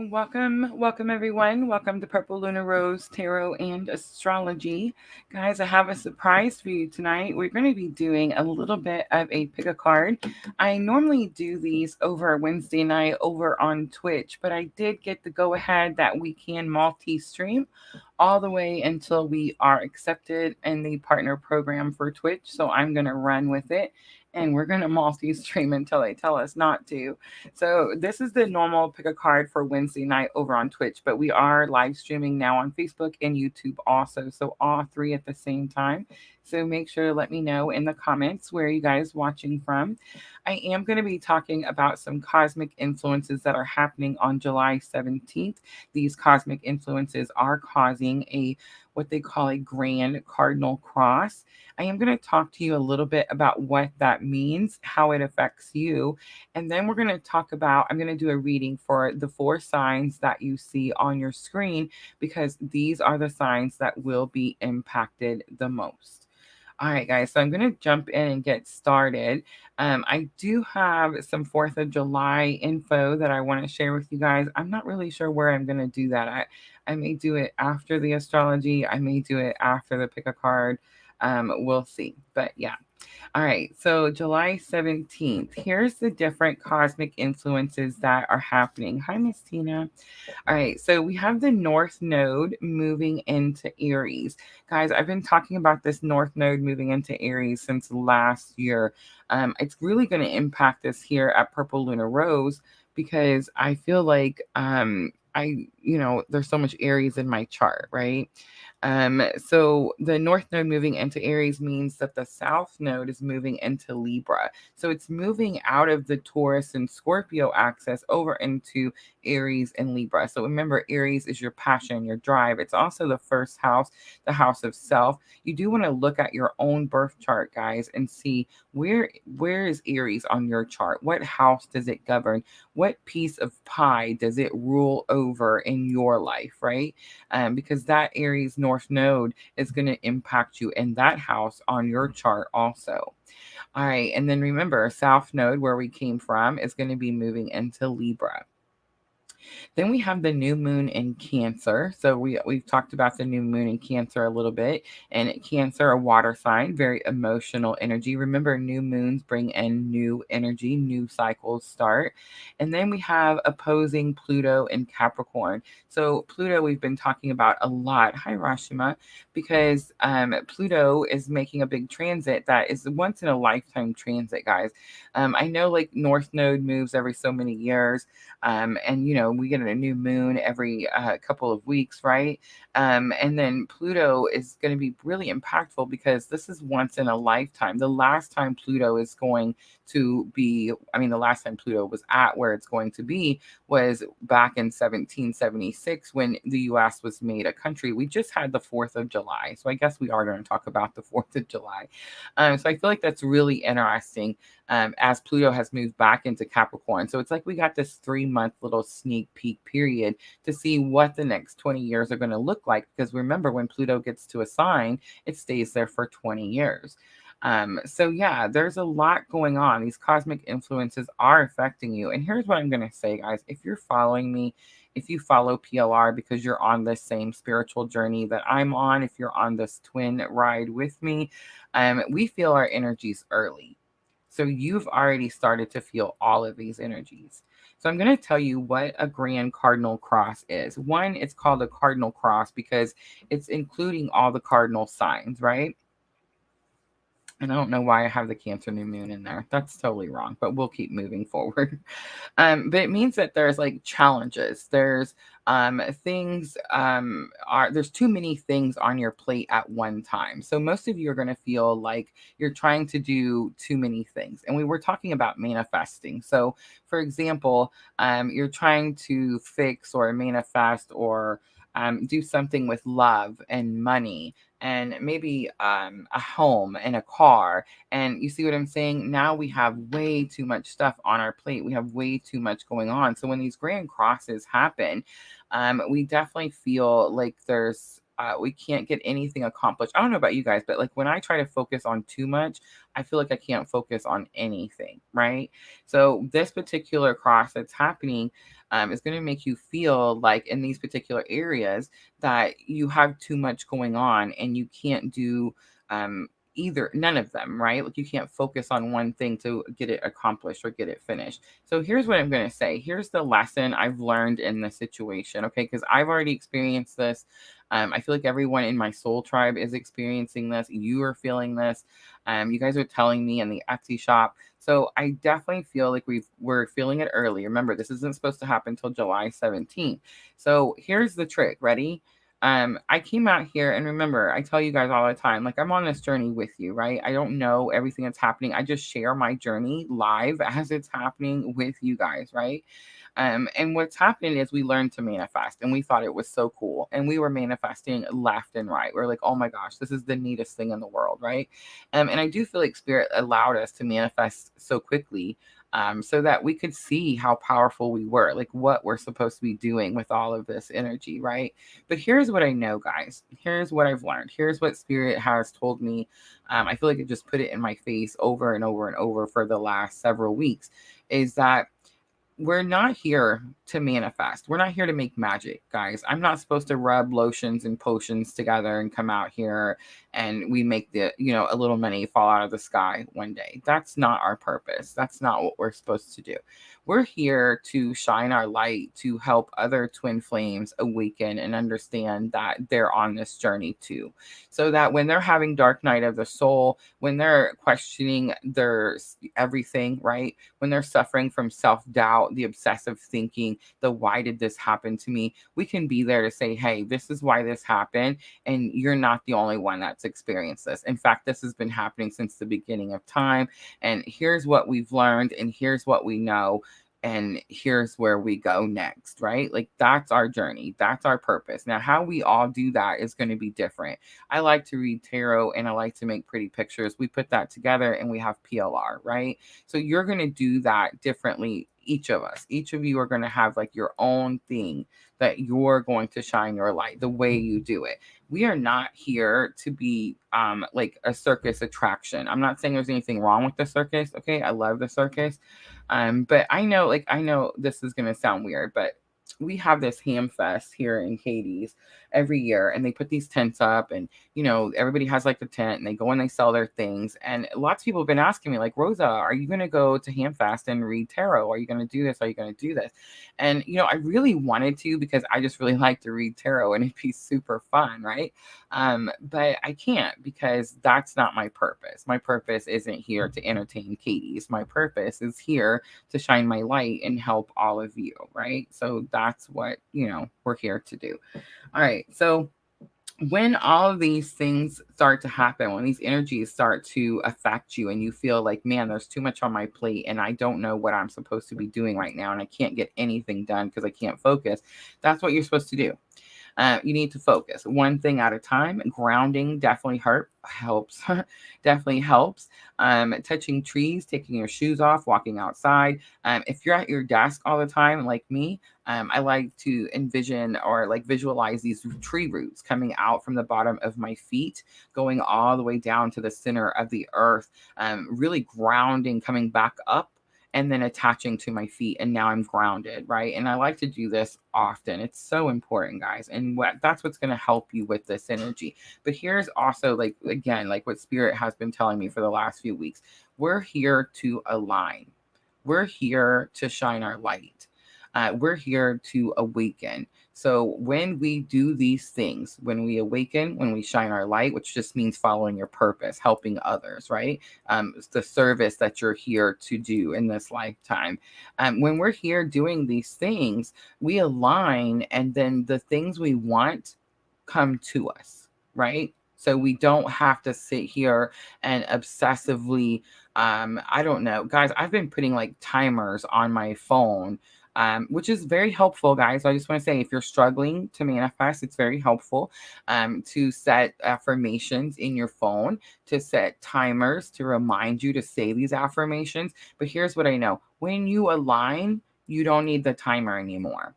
Welcome everyone. Welcome to Purple Lunar Rose Tarot and Astrology. Guys, I have a surprise for you tonight. We're going to be doing a little bit of a pick a card. I normally do these over Wednesday night over on Twitch, but I did get the go ahead that we can multi-stream all the way until we are accepted in the partner program for Twitch. So I'm going to run with it and we're going to multi-stream until they tell us not to. So this is the normal pick a card for Wednesday night over on Twitch, but we are live streaming now on Facebook and YouTube also. So all three at the same time. So make sure to let me know in the comments where you guys watching from. I am going to be talking about some cosmic influences that are happening on July 17th. These cosmic influences are causing a what they call a grand cardinal cross. I am going to talk to you a little bit about what that means, how it affects you, and then we're going to talk about, I'm going to do a reading for the 4 signs that you see on your screen because these are the signs that will be impacted the most. All right, guys, so I'm going to jump in and get started. I do have some 4th of July info that I want to share with you guys. I'm not really sure where I'm going to do that. I may do it after the astrology. I may do it after the pick a card. We'll see. But yeah. All right, so July 17th. Here's the different cosmic influences that are happening. Hi, Miss Tina. All right, so we have the North Node moving into Aries. Guys, I've been talking about this North Node moving into Aries since last year. It's really going to impact us here at Purple Lunar Rose because I feel like there's so much Aries in my chart, right? So the North Node moving into Aries means that the South Node is moving into Libra. So it's moving out of the Taurus and Scorpio axis over into Aries and Libra. So remember, Aries is your passion, your drive. It's also the first house, the house of self. You do want to look at your own birth chart, guys, and see where is Aries on your chart? What house does it govern? What piece of pie does it rule over in your life, right? Because that Aries North Node is going to impact you in that house on your chart also. All right, and then remember, South Node, where we came from, is going to be moving into Libra. Then we have the new moon in Cancer. So we've talked about the new moon in Cancer a little bit. And Cancer, a water sign, very emotional energy. Remember, new moons bring in new energy, new cycles start. And then we have opposing Pluto in Capricorn. So Pluto, we've been talking about a lot. Hi, Rashima, because Pluto is making a big transit that is once in a lifetime transit, guys. I know like North Node moves every so many years. And we get a new moon every couple of weeks, right? And then Pluto is going to be really impactful because this is once in a lifetime. The last time Pluto is going to be, the last time Pluto was at where it's going to be was back in 1776 when the US was made a country. We just had the 4th of July. So I guess we are going to talk about the 4th of July. So I feel like that's really interesting as Pluto has moved back into Capricorn. So it's like we got this 3-month little sneak peek period to see what the next 20 years are going to look like. Because remember, when Pluto gets to a sign, it stays there for 20 years. So yeah, there's a lot going on. These cosmic influences are affecting you. And here's what I'm going to say, guys. If you're following me, if you follow PLR because you're on this same spiritual journey that I'm on, if you're on this twin ride with me, we feel our energies early. So you've already started to feel all of these energies. So I'm going to tell you what a grand cardinal cross is. One, it's called a cardinal cross because it's including all the cardinal signs, right? And I don't know why I have the Cancer new moon in there. That's totally wrong, but we'll keep moving forward. But it means that there's like challenges. There's things there's too many things on your plate at one time. So most of you are going to feel like you're trying to do too many things. And we were talking about manifesting. So for example, you're trying to fix or manifest or do something with love and money and maybe a home and a car. And you see what I'm saying? Now we have way too much stuff on our plate. We have way too much going on. So when these grand crosses happen, we definitely feel like there's we can't get anything accomplished. I don't know about you guys, but like when I try to focus on too much, I feel like I can't focus on anything, right? So this particular cross that's happening is going to make you feel like in these particular areas that you have too much going on and you can't do either, none of them, right? Like you can't focus on one thing to get it accomplished or get it finished. So here's what I'm going to say. Here's the lesson I've learned in this situation, okay? Because I've already experienced this. I feel like everyone in my soul tribe is experiencing this. You are feeling this. You guys are telling me in the Etsy shop. So I definitely feel like we're feeling it early. Remember, this isn't supposed to happen until July 17th. So here's the trick. Ready? I came out here, and remember, I tell you guys all the time, like I'm on this journey with you, right? I don't know everything that's happening. I just share my journey live as it's happening with you guys, right? And what's happening is we learned to manifest, and we thought it was so cool. And we were manifesting left and right. We're like, oh my gosh, this is the neatest thing in the world, right? And I do feel like Spirit allowed us to manifest so quickly, so that we could see how powerful we were, like what we're supposed to be doing with all of this energy, right? But here's what I know, guys. Here's what I've learned. Here's what Spirit has told me. I feel like it just put it in my face over and over and over for the last several weeks, is that we're not here to manifest. We're not here to make magic, guys. I'm not supposed to rub lotions and potions together and come out here and we make a little money fall out of the sky one day. That's not our purpose. That's not what we're supposed to do. We're here to shine our light, to help other twin flames awaken and understand that they're on this journey too. So that when they're having dark night of the soul, when they're questioning their everything, right? When they're suffering from self-doubt, the obsessive thinking, the why did this happen to me, we can be there to say, hey, this is why this happened, and you're not the only one that's experienced this. In fact, this has been happening since the beginning of time, and here's what we've learned, and here's what we know, and here's where we go next, right? Like that's our journey. That's our purpose. Now, how we all do that is going to be different. I like to read tarot and I like to make pretty pictures. We put that together and we have PLR, right? So you're going to do that differently. Each of us, each of you are going to have like your own thing that you're going to shine your light the way you do it. We are not here to be like a circus attraction. I'm not saying there's anything wrong with the circus. Okay. I love the circus. But I know this is going to sound weird, but we have this ham fest here in Hades every year, and they put these tents up, and everybody has like the tent, and they go and they sell their things. And lots of people have been asking me, like, Rosa, are you going to go to ham fest and read tarot? Are you going to do this? Are you going to do this? And I really wanted to, because I just really like to read tarot and it'd be super fun, right? But I can't, because that's not my purpose. My purpose isn't here to entertain Katie's. My purpose is here to shine my light and help all of you, right? So that's what we're here to do. All right, so when all of these things start to happen, when these energies start to affect you and you feel like, man, there's too much on my plate and I don't know what I'm supposed to be doing right now and I can't get anything done because I can't focus, that's what you're supposed to do. You need to focus one thing at a time. Grounding definitely helps. Definitely helps. Touching trees, taking your shoes off, walking outside. If you're at your desk all the time, like me, I like to envision or like visualize these tree roots coming out from the bottom of my feet, going all the way down to the center of the earth, really grounding, coming back up, and then attaching to my feet, and now I'm grounded, right? And I like to do this often. It's so important, guys. And that's what's going to help you with this energy. But here's also, like, again, like what Spirit has been telling me for the last few weeks. We're here to align. We're here to shine our light. We're here to awaken. So when we do these things, when we awaken, when we shine our light, which just means following your purpose, helping others, right? It's the service that you're here to do in this lifetime. When we're here doing these things, we align, and then the things we want come to us, right? So we don't have to sit here and obsessively, I don't know, guys, I've been putting like timers on my phone, which is very helpful, guys. So I just want to say, if you're struggling to manifest, it's very helpful to set affirmations in your phone, to set timers to remind you to say these affirmations. But here's what I know. When you align, you don't need the timer anymore,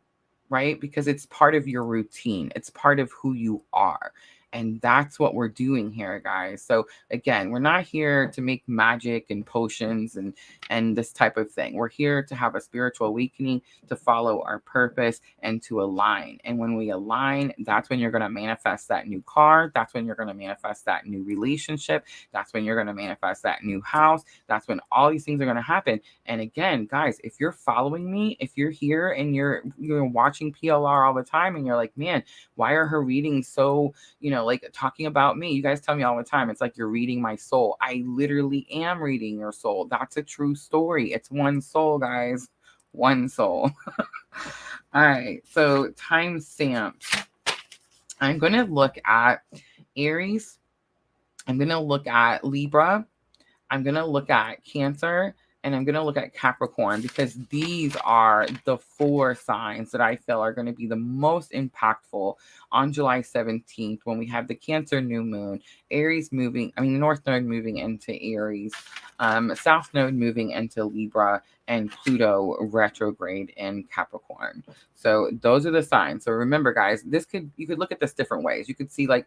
right? Because it's part of your routine. It's part of who you are. And that's what we're doing here, guys. So again, we're not here to make magic and potions and this type of thing. We're here to have a spiritual awakening, to follow our purpose and to align. And when we align, that's when you're going to manifest that new car. That's when you're going to manifest that new relationship. That's when you're going to manifest that new house. That's when all these things are going to happen. And again, guys, if you're following me, if you're here and you're watching PLR all the time and you're like, man, why are her readings so, like talking about me? You guys tell me all the time, it's like you're reading my soul. I literally am reading your soul. That's a true story. It's one soul, guys. One soul. All right. So timestamps. I'm going to look at Aries. I'm going to look at Libra. I'm going to look at Cancer. And I'm going to look at Capricorn, because these are the 4 signs that I feel are going to be the most impactful on July 17th, when we have the Cancer new moon, North Node moving into Aries, South Node moving into Libra, and Pluto retrograde in Capricorn. So those are the signs. So remember, guys, you could look at this different ways. You could see like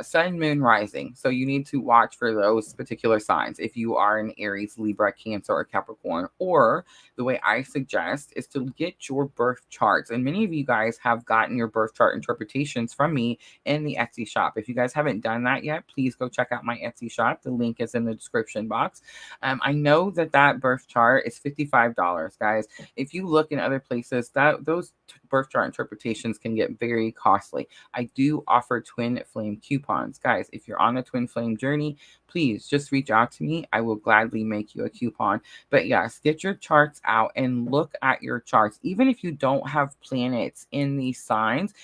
sun, moon, rising. So you need to watch for those particular signs if you are in Aries, Libra, Cancer, or Capricorn. Or the way I suggest is to get your birth charts. And many of you guys have gotten your birth chart interpretations from me in the Etsy shop. If you guys haven't done that yet, please go check out my Etsy shop. The link is in the description box. I know that birth chart is $55, guys. If you look in other places, those birth chart interpretations can get very costly. I do offer twin flame coupons. Guys, if you're on a twin flame journey, please just reach out to me. I will gladly make you a coupon. But yes, get your charts out and look at your charts. Even if you don't have planets in these signs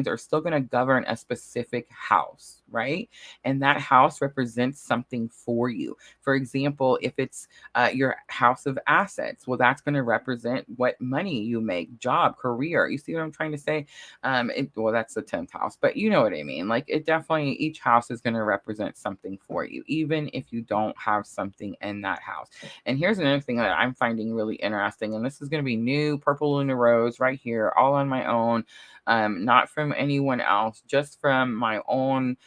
are still going to govern a specific house, right? And that house represents something for you. For example, if it's your house of assets, well, that's going to represent what money you make, job, career. You see what I'm trying to say? That's the 10th house, but you know what I mean? Like, it definitely, each house is going to represent something for you, even if you don't have something in that house. And here's another thing that I'm finding really interesting, and this is going to be new, purplelunarose right here, all on my own, not from anyone else, just from my own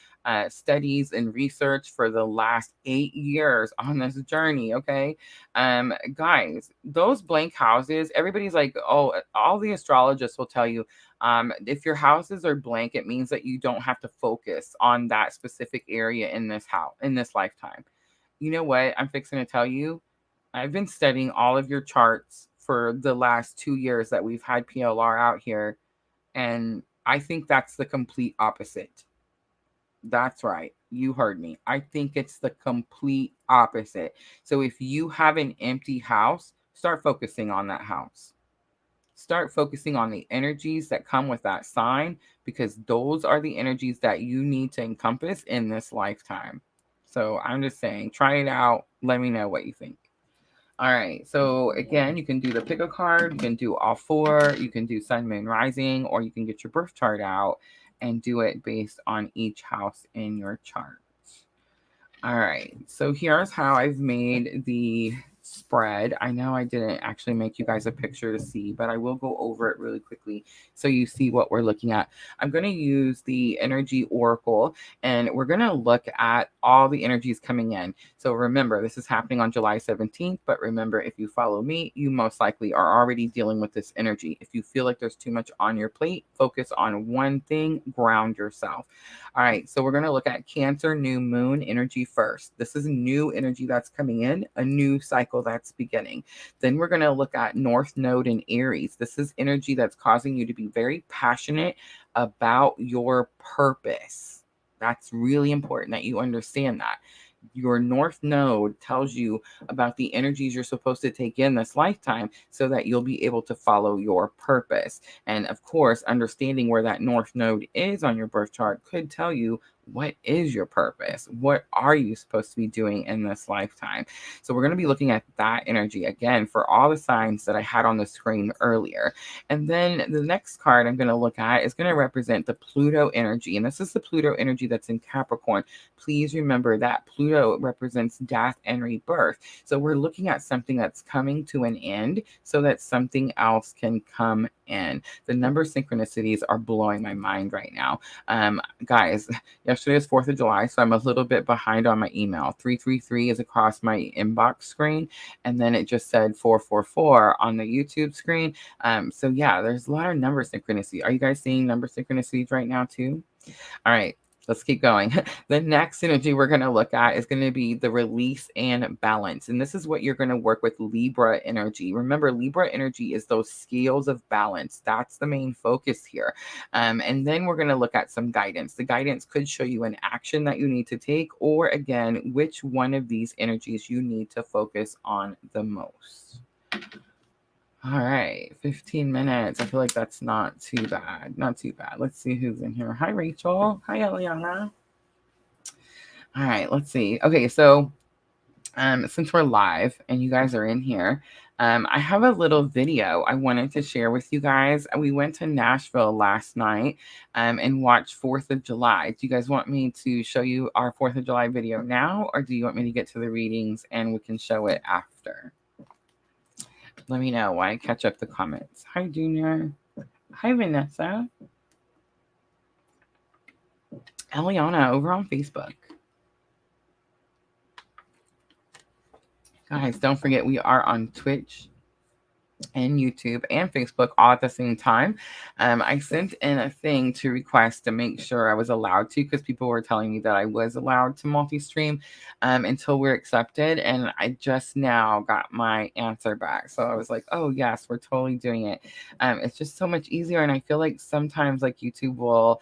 studies and research for the last 8 years on this journey. Okay. Guys, those blank houses, everybody's like, oh, all the astrologists will tell you, if your houses are blank, it means that you don't have to focus on that specific area in this house, in this lifetime. You know what? I'm fixing to tell you. I've been studying all of your charts for the last 2 years that we've had PLR out here. And I think that's the complete opposite. That's right. You heard me. I think it's the complete opposite. So if you have an empty house, start focusing on that house. Start focusing on the energies that come with that sign, because those are the energies that you need to encompass in this lifetime. So I'm just saying, try it out. Let me know what you think. All right. So again, you can do the pick a card. You can do all 4. You can do sun, moon, rising, or you can get your birth chart out and do it based on each house in your chart. All right. So here's how I've made the spread. I know I didn't actually make you guys a picture to see, but I will go over it really quickly so you see what we're looking at. I'm going to use the energy oracle, and we're going to look at all the energies coming in. So remember, this is happening on July 17th, but remember, if you follow me, you most likely are already dealing with this energy. If you feel like there's too much on your plate, focus on one thing, ground yourself. All right, so we're going to look at Cancer new moon energy first. This is new energy that's coming in, a new cycle that's beginning. Then we're going to look at North Node in Aries. This is energy that's causing you to be very passionate about your purpose. That's really important that you understand that. Your North Node tells you about the energies you're supposed to take in this lifetime so that you'll be able to follow your purpose. And of course, understanding where that North Node is on your birth chart could tell you What is your purpose? What are you supposed to be doing in this lifetime? So we're going to be looking at that energy again for all the signs that I had on the screen earlier. And then the next card I'm going to look at is going to represent the Pluto energy. And this is the Pluto energy that's in Capricorn. Please remember that Pluto represents death and rebirth. So we're looking at something that's coming to an end so that something else can come in. The number synchronicities are blowing my mind right now. Guys, yesterday is 4th of July, so I'm a little bit behind on my email. 333 is across my inbox screen, and then it just said 444 on the YouTube screen. So yeah, there's a lot of number synchronicity. Are you guys seeing number synchronicities right now too? All right. Let's keep going. The next energy we're going to look at is going to be the release and balance. And this is what you're going to work with Libra energy. Remember, Libra energy is those scales of balance. That's the main focus here. And then we're going to look at some guidance. The guidance could show you an action that you need to take, or again, which one of these energies you need to focus on the most. All right, 15 minutes. I feel like that's not too bad. Not too bad. Let's see who's in here. Hi, Rachel. Hi, Eliana. All right, let's see. Okay, so since we're live and you guys are in here, I have a little video I wanted to share with you guys. We went to Nashville last night and watched 4th of July. Do you guys want me to show you our 4th of July video now, or do you want me to get to the readings and we can show it after? Let me know while I catch up the comments. Hi, Junior. Hi, Vanessa. Eliana over on Facebook. Guys, don't forget we are on Twitch and YouTube and Facebook all at the same time. I sent in a thing to request to make sure I was allowed to, because people were telling me that I was allowed to multi-stream until we're accepted. And I just now got my answer back. So I was like, oh yes, we're totally doing it. It's just so much easier. And I feel like sometimes like YouTube will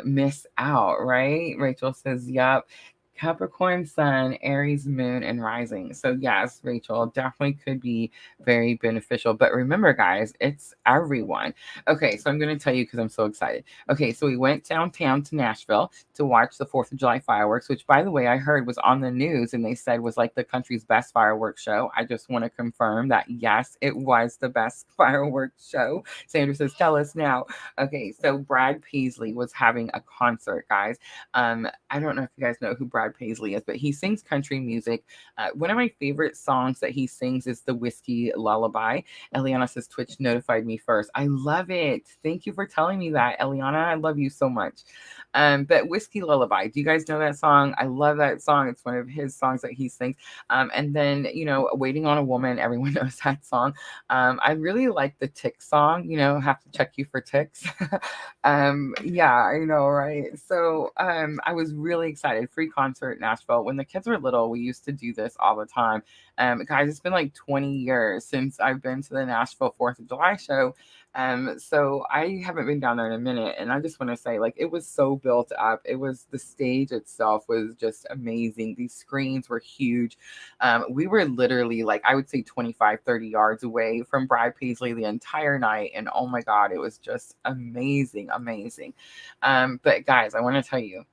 miss out, right? Rachel says, yep. Capricorn sun, Aries moon, and rising. So yes, Rachel, definitely could be very beneficial. But remember, guys, it's everyone. Okay, so I'm going to tell you because I'm so excited. Okay, so we went downtown to Nashville to watch the 4th of July fireworks, which, by the way, I heard was on the news and they said was like the country's best fireworks show. I just want to confirm that, yes, it was the best fireworks show. Sandra says, tell us now. Okay, so Brad Paisley was having a concert, guys. I don't know if you guys know who Brad Paisley is, but he sings country music. One of my favorite songs that he sings is the Whiskey Lullaby. Eliana says Twitch notified me first. I love it. Thank you for telling me that, Eliana. I love you so much. But Whiskey Lullaby, do you guys know that song? I love that song. It's one of his songs that he sings. And then, you know, Waiting on a Woman, everyone knows that song. I really like the tick song, you know, have to check you for ticks. Yeah, I know, right? So I was really excited. Free concert in Nashville. When the kids were little, we used to do this all the time. Guys, it's been like 20 years since I've been to the Nashville 4th of July show. So I haven't been down there in a minute, and I just want to say, like, it was so built up. It was, the stage itself was just amazing. These screens were huge. We were literally, like, I would say 25, 30 yards away from Brad Paisley the entire night, and oh my God, it was just amazing, amazing. But guys, I want to tell you,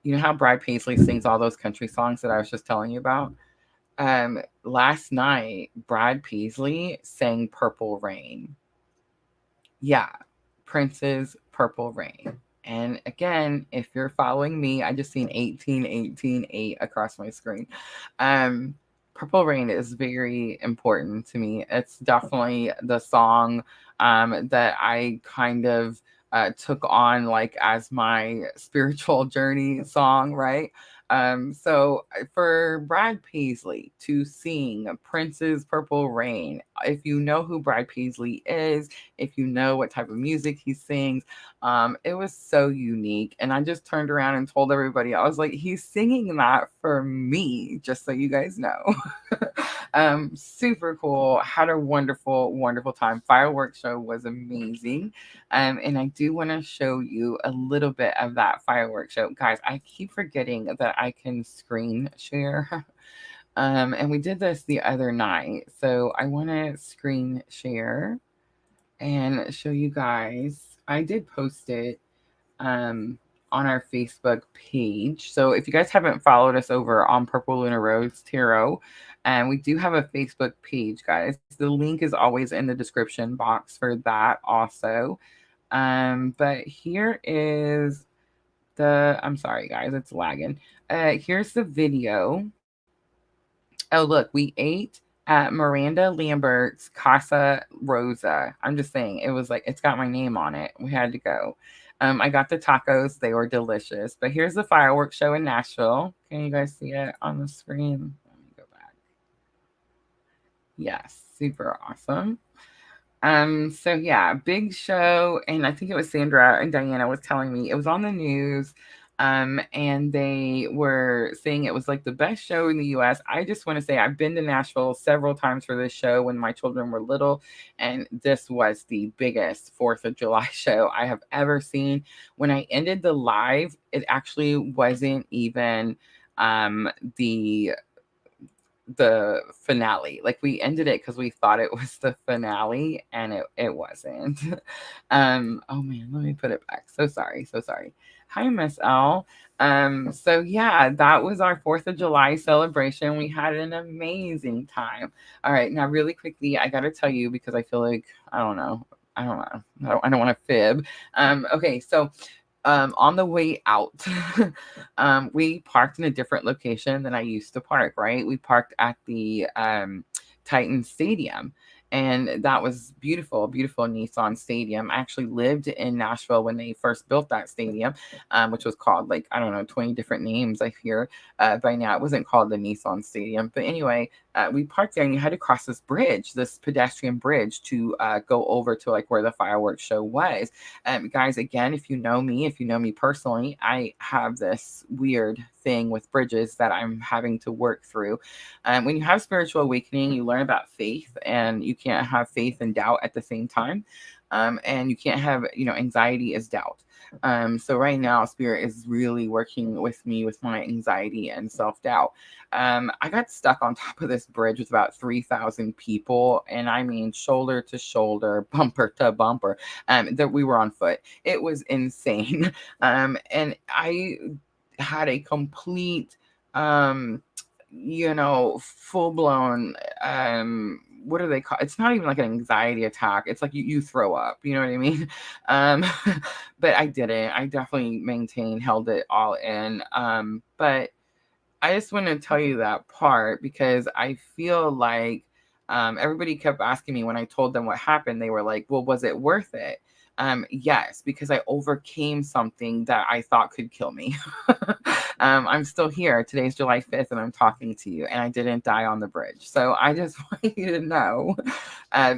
you know how Brad Paisley sings all those country songs that I was just telling you about? Last night, Brad Paisley sang Purple Rain. Yeah, Prince's Purple Rain. And again, if you're following me, I just seen 18, 18, 8 across my screen. Purple Rain is very important to me. It's definitely the song that I kind of took on like as my spiritual journey song, right? So for Brad Paisley to sing Prince's Purple Rain, if you know who Brad Paisley is, if you know what type of music he sings, it was so unique. And I just turned around and told everybody, I was like, he's singing that for me, just so you guys know. Super cool. Had a wonderful, wonderful time. Fireworks show was amazing. And I do want to show you a little bit of that fireworks show. Guys, I keep forgetting that I can screen share. And we did this the other night. So I want to screen share and show you guys. I did post it on on our Facebook page. So if you guys haven't followed us over on Purple Lunar Rose Tarot, and we do have a Facebook page, guys. The link is always in the description box for that also. But here is I'm sorry guys, it's lagging. Here's the video. Oh, look, we ate at Miranda Lambert's Casa Rosa. I'm just saying, it was like, it's got my name on it. We had to go. I got the tacos. They were delicious. But here's the fireworks show in Nashville. Can you guys see it on the screen? Let me go back. Yes, super awesome. So yeah, big show. And I think it was Sandra and Diana was telling me it was on the news. And they were saying it was like the best show in the US. I just want to say I've been to Nashville several times for this show when my children were little, and this was the biggest 4th of July show I have ever seen. When I ended the live, it actually wasn't even the finale. Like, we ended it because we thought it was the finale, and it wasn't. Oh man, let me put it back. So sorry. Hi, Miss L. So yeah, that was our 4th of July celebration. We had an amazing time. All right, now really quickly, I gotta tell you, because I feel like I don't want to fib. Okay, so on the way out, we parked in a different location than I used to park, right? We parked at the Titan Stadium. And that was beautiful, beautiful Nissan Stadium. I actually lived in Nashville when they first built that stadium, which was called, like, I don't know, 20 different names I hear by now. It wasn't called the Nissan Stadium. But anyway, we parked there, and you had to cross this bridge, this pedestrian bridge, to go over to like where the fireworks show was. Guys, again, if you know me personally, I have this weird thing with bridges that I'm having to work through. When you have spiritual awakening, you learn about faith, and you can't have faith and doubt at the same time. And you can't have, anxiety is doubt. So right now, Spirit is really working with me with my anxiety and self-doubt. I got stuck on top of this bridge with about 3,000 people, and I mean shoulder to shoulder, bumper to bumper, that we were on foot. It was insane. And I had a complete, full blown, what do they call it's not even like an anxiety attack. It's like you throw up, you know what I mean? But I didn't. I definitely held it all in. But I just want to tell you that part because I feel like everybody kept asking me when I told them what happened. They were like, well, was it worth it? Yes, because I overcame something that I thought could kill me. I'm still here. Today's July 5th, and I'm talking to you, and I didn't die on the bridge. So I just want you to know,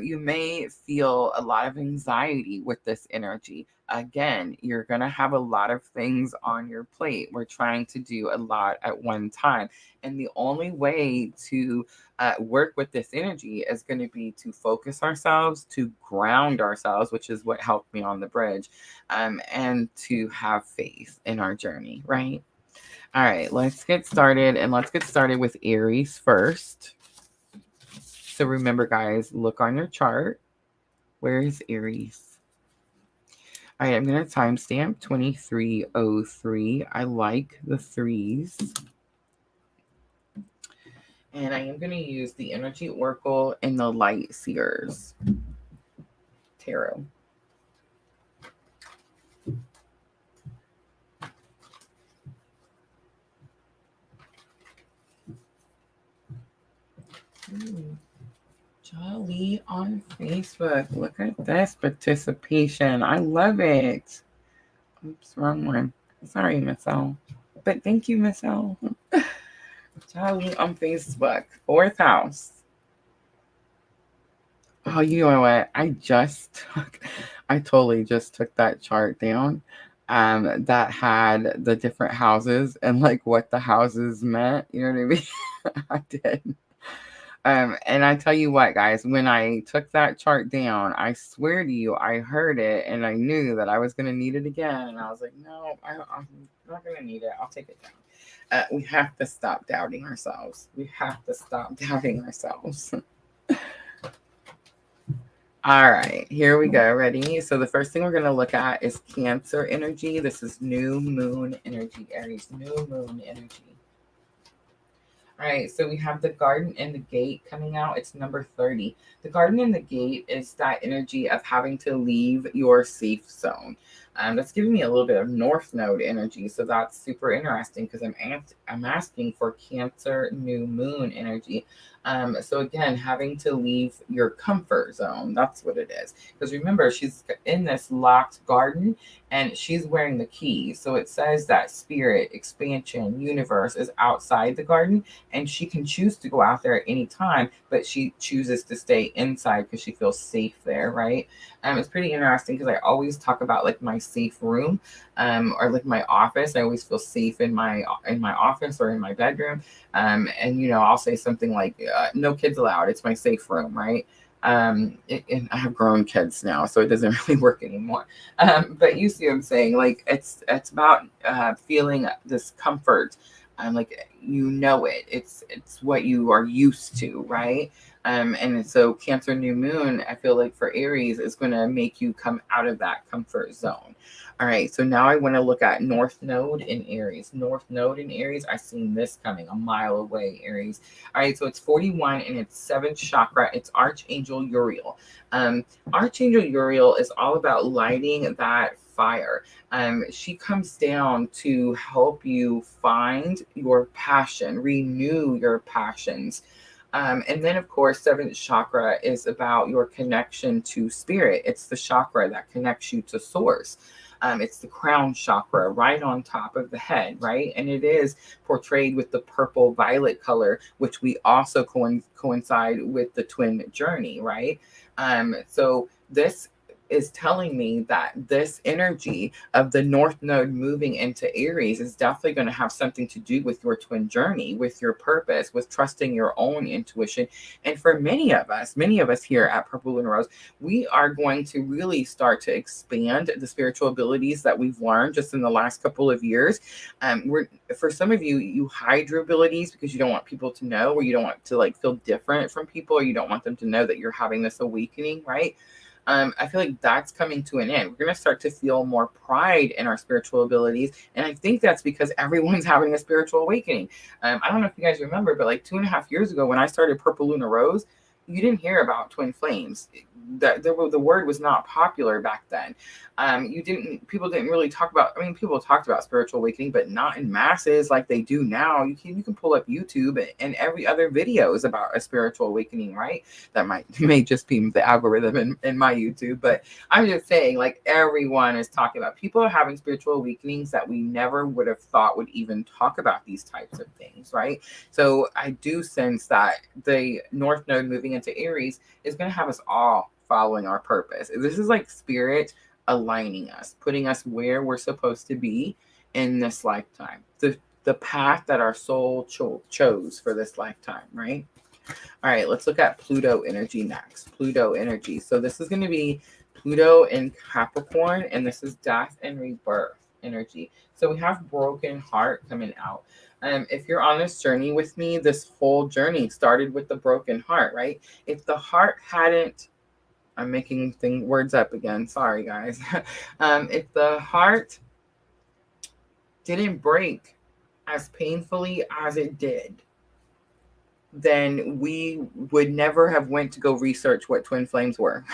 you may feel a lot of anxiety with this energy. Again, you're going to have a lot of things on your plate. We're trying to do a lot at one time. And the only way to work with this energy is going to be to focus ourselves, to ground ourselves, which is what helped me on the bridge, and to have faith in our journey, right? All right, let's get started. And let's get started with Aries first. So remember, guys, look on your chart. Where is Aries? All right, I'm going to timestamp 2303. I like the threes. And I am going to use the Energy Oracle and the Light Seers Tarot. Jolly on Facebook. Look at this participation. I love it. Oops, wrong one. Sorry, Miss L. But thank you, Miss L. Jolly on Facebook. 4th house. Oh, you know what? I totally just took that chart down. That had the different houses and like what the houses meant. You know what I mean? I did. And I tell you what, guys, when I took that chart down, I swear to you, I heard it and I knew that I was going to need it again. And I was like, no, I'm not going to need it. I'll take it down. We have to stop doubting ourselves. All right, here we go. Ready? So the first thing we're going to look at is Cancer energy. This is new moon energy, Aries, new moon energy. All right, so we have the garden and the gate coming out. It's number 30. The garden and the gate is that energy of having to leave your safe zone. That's giving me a little bit of North Node energy, so that's super interesting because I'm asking for Cancer new moon energy. So again, having to leave your comfort zone. That's what it is. Because remember, she's in this locked garden and she's wearing the key. So it says that spirit, expansion, universe is outside the garden and she can choose to go out there at any time, but she chooses to stay inside because she feels safe there, right? It's pretty interesting because I always talk about like my safe room, or like my office. I always feel safe in my office or in my bedroom, and I'll say something like, "No kids allowed. It's my safe room," right? And I have grown kids now, so it doesn't really work anymore. But you see what I'm saying? Like it's about feeling this comfort. Like it's what you are used to, right? And so Cancer new moon, I feel like for Aries is going to make you come out of that comfort zone. All right, so now I want to look at North Node in Aries. North Node in Aries, I seen this coming a mile away, Aries. All right, so it's 41 and it's 7th chakra. It's Archangel Uriel. Archangel Uriel is all about lighting that fire. She comes down to help you find your passion, renew your passions. And then, of course, 7th chakra is about your connection to spirit. It's the chakra that connects you to source. It's the crown chakra right on top of the head, right? And it is portrayed with the purple violet color, which we also coincide with the twin journey, right? So this is telling me that this energy of the North Node moving into Aries is definitely going to have something to do with your twin journey, with your purpose, with trusting your own intuition. And for many of us here at Purple Lunar Rose, we are going to really start to expand the spiritual abilities that we've learned just in the last couple of years. For some of you, you hide your abilities because you don't want people to know, or you don't want to like feel different from people, or you don't want them to know that you're having this awakening, right? I feel like that's coming to an end. We're going to start to feel more pride in our spiritual abilities. And I think that's because everyone's having a spiritual awakening. I don't know if you guys remember, but like 2.5 years ago when I started Purple Lunar Rose, you didn't hear about twin flames. The word was not popular back then. People didn't really talk about, I mean, people talked about spiritual awakening, but not in masses like they do now. You can pull up YouTube and every other video is about a spiritual awakening, right? That may just be the algorithm in my YouTube, but I'm just saying, like, everyone is talking about, people are having spiritual awakenings that we never would have thought would even talk about these types of things, right? So I do sense that the North Node moving into Aries is going to have us all following our purpose. This is like spirit aligning us, putting us where we're supposed to be in this lifetime. The path that our soul chose for this lifetime, right? All right, let's look at Pluto energy next. Pluto energy. So this is going to be Pluto in Capricorn, and this is death and rebirth energy. So we have broken heart coming out. If you're on this journey with me, this whole journey started with the broken heart, right? If the heart hadn't, I'm making words up again. Sorry, guys. If the heart didn't break as painfully as it did, then we would never have went to go research what twin flames were.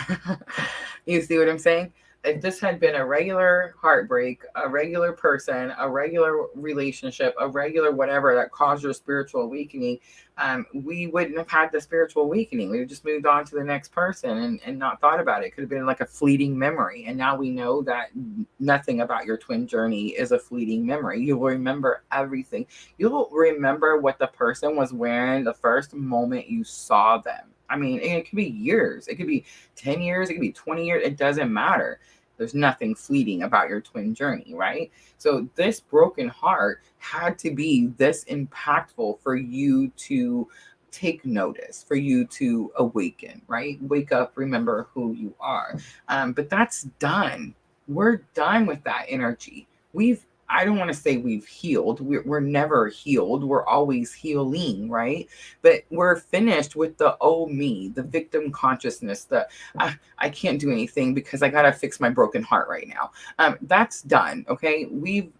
You see what I'm saying? If this had been a regular heartbreak, a regular person, a regular relationship, a regular whatever that caused your spiritual awakening, we wouldn't have had the spiritual awakening. We would just moved on to the next person and not thought about it. It could have been like a fleeting memory. And now we know that nothing about your twin journey is a fleeting memory. You will remember everything. You'll remember what the person was wearing the first moment you saw them. I mean, it could be years. It could be 10 years. It could be 20 years. It doesn't matter. There's nothing fleeting about your twin journey, right? So this broken heart had to be this impactful for you to take notice, for you to awaken, right? Wake up, remember who you are. But that's done. We're done with that energy. I don't want to say we've healed. We're never healed. We're always healing, right? But we're finished with the oh me, the victim consciousness, the I can't do anything because I got to fix my broken heart right now. That's done, okay? We've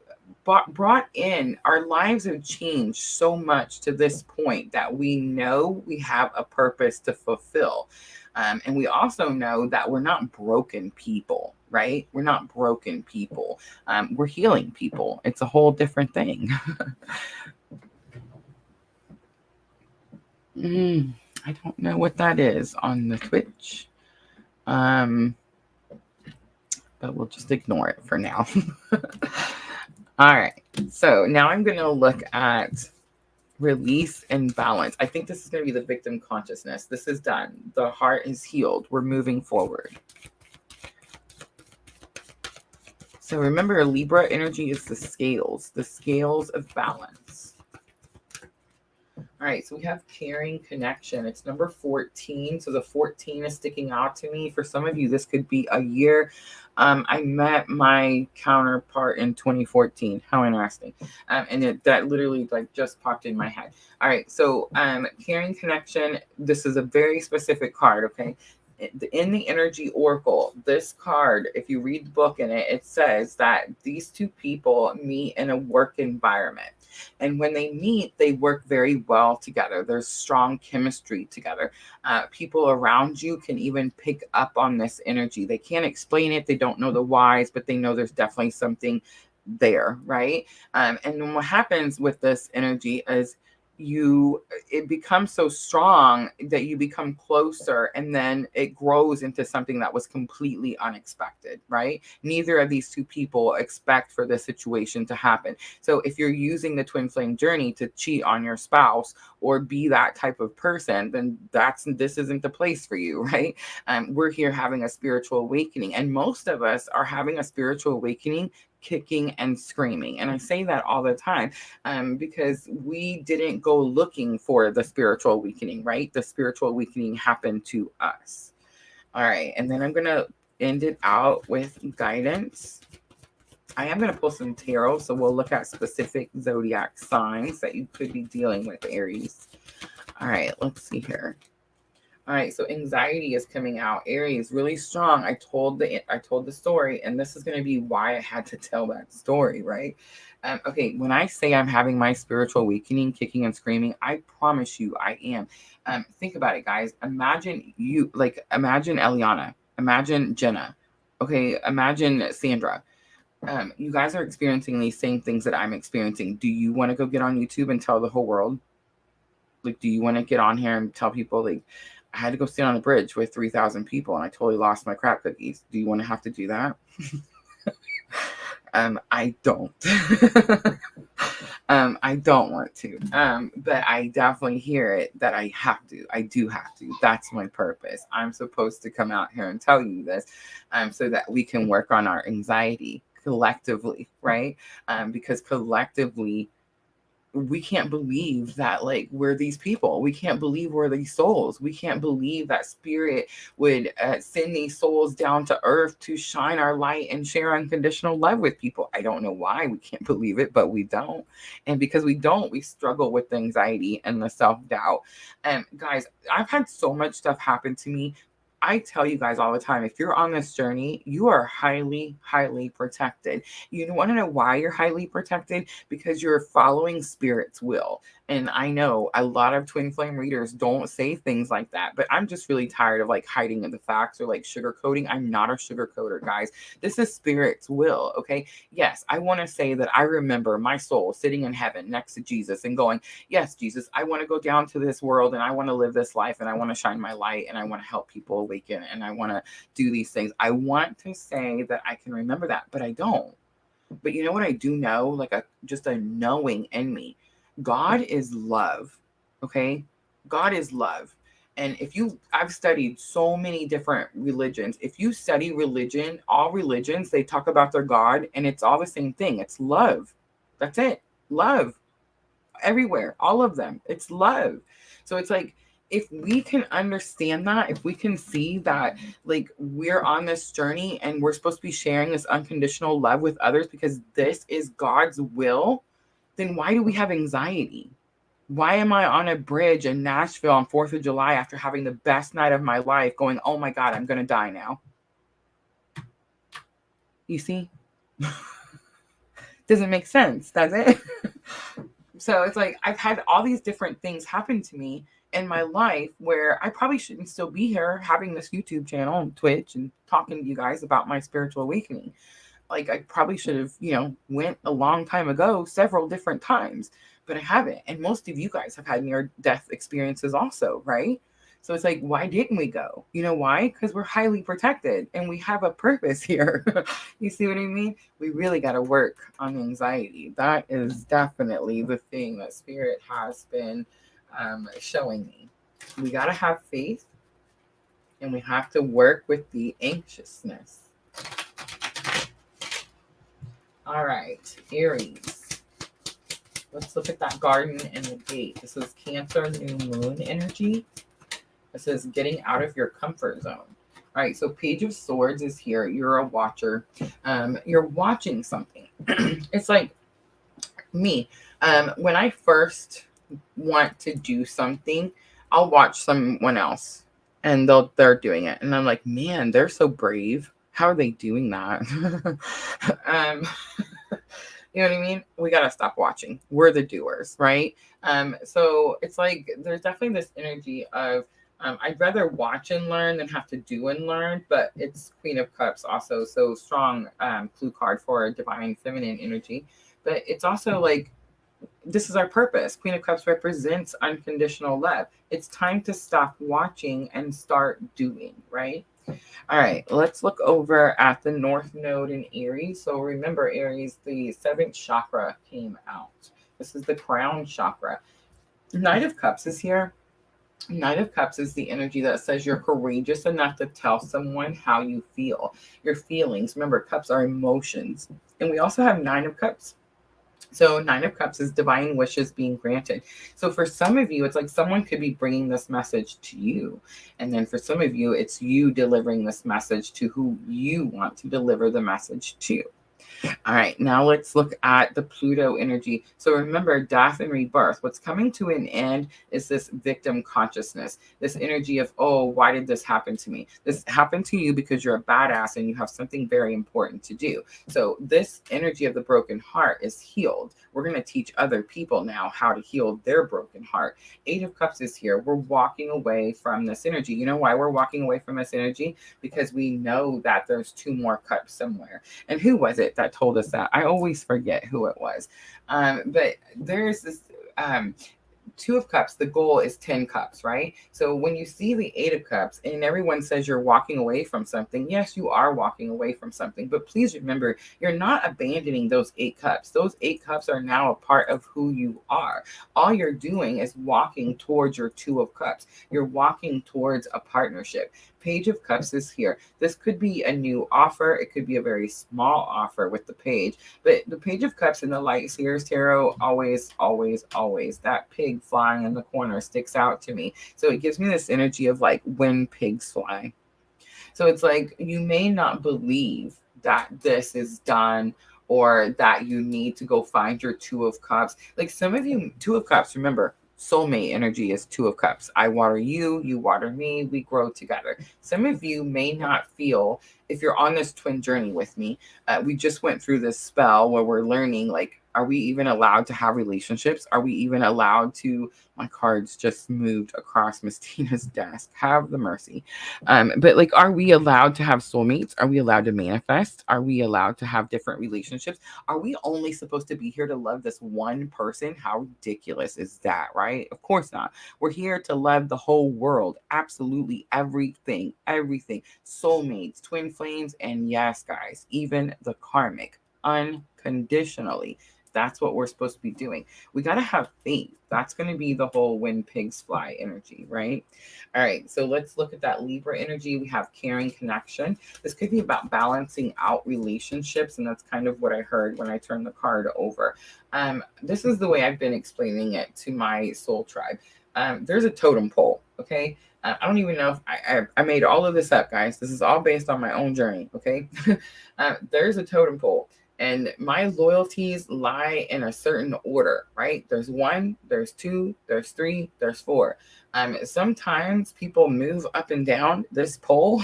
brought in, our lives have changed so much to this point that we know we have a purpose to fulfill. And we also know that we're not broken people, right? We're not broken people. We're healing people. It's a whole different thing. I don't know what that is on the Twitch. But we'll just ignore it for now. All right. So now I'm going to look at release and balance. I think this is going to be the victim consciousness. This is done. The heart is healed. We're moving forward. So remember, Libra energy is the scales of balance. All right, so we have caring connection. It's number 14. So the 14 is sticking out to me. For some of you, this could be a year. I met my counterpart in 2014. How interesting. And that literally like just popped in my head. All right, so caring connection. This is a very specific card, okay? In the energy oracle, this card, if you read the book in it, it says that these two people meet in a work environment. And when they meet, they work very well together. There's strong chemistry together. People around you can even pick up on this energy. They can't explain it. They don't know the whys, but they know there's definitely something there, right? And then what happens with this energy is it becomes so strong that you become closer, and then it grows into something that was completely unexpected, right? Neither of these two people expect for this situation to happen. So if you're using the twin flame journey to cheat on your spouse or be that type of person, then this isn't the place for you, right? We're here having a spiritual awakening, and most of us are having a spiritual awakening kicking and screaming. And I say that all the time because we didn't go looking for the spiritual awakening, right? The spiritual awakening happened to us. All right. And then I'm going to end it out with guidance. I am going to pull some tarot, so we'll look at specific zodiac signs that you could be dealing with, Aries. All right, let's see here. All right, so anxiety is coming out. Aries, really strong. I told the story, and this is going to be why I had to tell that story, right? Okay, when I say I'm having my spiritual awakening, kicking and screaming, I promise you I am. Think about it, guys. Imagine Eliana. Imagine Jenna. Okay, imagine Sandra. You guys are experiencing these same things that I'm experiencing. Do you want to go get on YouTube and tell the whole world? Like, do you want to get on here and tell people, like, I had to go stand on a bridge with 3,000 people and I totally lost my crap cookies. Do you want to have to do that? I don't. I don't want to. But I definitely hear it that I have to. I do have to. That's my purpose. I'm supposed to come out here and tell you this so that we can work on our anxiety collectively, right? Because collectively, we can't believe that like we're these people. We can't believe we're these souls. We can't believe that spirit would send these souls down to earth to shine our light and share unconditional love with people. I don't know why we can't believe it, but we don't. And because we don't, we struggle with the anxiety and the self-doubt. And guys, I've had so much stuff happen to me. I tell you guys all the time, if you're on this journey, you are highly, highly protected. You want to know why you're highly protected? Because you're following Spirit's will. And I know a lot of twin flame readers don't say things like that, but I'm just really tired of like hiding the facts or like sugarcoating. I'm not a sugarcoater, guys. This is Spirit's will, okay? Yes, I want to say that I remember my soul sitting in heaven next to Jesus and going, yes, Jesus, I want to go down to this world and I want to live this life and I want to shine my light and I want to help people awaken and I want to do these things. I want to say that I can remember that, but I don't. But you know what I do know? Like just a knowing in me. God is love. Okay? God is love. And I've studied so many different religions. If you study religion, all religions, they talk about their God and it's all the same thing. It's love. That's it. Love. Everywhere. All of them. It's love. So it's like, if we can understand that, if we can see that, like, we're on this journey and we're supposed to be sharing this unconditional love with others because this is God's will, then why do we have anxiety? Why am I on a bridge in Nashville on 4th of July after having the best night of my life going, oh my God, I'm going to die now? You see? Doesn't make sense, does it? So it's like I've had all these different things happen to me in my life where I probably shouldn't still be here having this YouTube channel and Twitch and talking to you guys about my spiritual awakening. Like I probably should have, went a long time ago, several different times, but I haven't. And most of you guys have had near death experiences also, right? So it's like, why didn't we go? You know why? Because we're highly protected and we have a purpose here. You see what I mean? We really got to work on anxiety. That is definitely the thing that Spirit has been showing me. We got to have faith and we have to work with the anxiousness. All right, Aries. Let's look at that garden and the gate. This is Cancer new moon energy. This is getting out of your comfort zone. All right, so Page of Swords is here. You're a watcher. You're watching something. It's like me. When I first want to do something, I'll watch someone else and they're doing it. And I'm like, man, they're so brave. How are they doing that? You know what I mean? We got to stop watching. We're the doers, right? So it's like there's definitely this energy of I'd rather watch and learn than have to do and learn, but it's Queen of Cups also, so strong clue card for divine feminine energy. But it's also like, this is our purpose. Queen of Cups represents unconditional love. It's time to stop watching and start doing, right? All right, let's look over at the North Node in Aries. So remember, Aries, the 7th chakra came out. This is the crown chakra. Knight of Cups is here. Knight of Cups is the energy that says you're courageous enough to tell someone how you feel, your feelings. Remember, cups are emotions. And we also have 9 of Cups. So 9 of Cups is divine wishes being granted. So for some of you, it's like someone could be bringing this message to you. And then for some of you, it's you delivering this message to who you want to deliver the message to. All right, now let's look at the Pluto energy. So remember, death and rebirth. What's coming to an end is this victim consciousness, this energy of, oh, why did this happen to me? This happened to you because you're a badass and you have something very important to do. So this energy of the broken heart is healed. We're going to teach other people now how to heal their broken heart. 8 of Cups is here. We're walking away from this energy. You know why we're walking away from this energy? Because we know that there's 2 more cups somewhere. And who was it that told us that? I always forget who it was. But there's this 2 of Cups, the goal is 10 cups, right? So when you see the 8 of Cups and everyone says you're walking away from something, yes, you are walking away from something, but please remember, you're not abandoning those 8 cups. Those 8 cups are now a part of who you are. All you're doing is walking towards your 2 of Cups. You're walking towards a partnership. Page of Cups is here. This could be a new offer. It could be a very small offer with the page, but the Page of Cups in the Light Seers Tarot, always, always, always, that pig flying in the corner sticks out to me. So it gives me this energy of like when pigs fly. So it's like, you may not believe that this is done or that you need to go find your 2 of Cups. Like some of you, 2 of Cups, remember, soulmate energy is 2 of Cups. I water you, you water me, we grow together. Some of you may not feel, if you're on this twin journey with me, we just went through this spell where we're learning, like, are we even allowed to have relationships? Are we even allowed to, my cards just moved across Miss Tina's desk. Have the mercy. But like, are we allowed to have soulmates? Are we allowed to manifest? Are we allowed to have different relationships? Are we only supposed to be here to love this one person? How ridiculous is that, right? Of course not. We're here to love the whole world. Absolutely everything, everything. Soulmates, twin flames, and yes, guys, even the karmic, unconditionally. That's what we're supposed to be doing. We got to have faith. That's going to be the whole when pigs fly energy, right? All right, so let's look at that Libra energy. We have caring connection. This could be about balancing out relationships, and that's kind of what I heard when I turned the card over. This is the way I've been explaining it to my soul tribe. There's a totem pole, okay? I don't even know if I made all of this up, guys. This is all based on my own journey, okay? There's a totem pole, and my loyalties lie in a certain order, right? There's 1, there's 2, there's 3, there's 4. Sometimes people move up and down this pole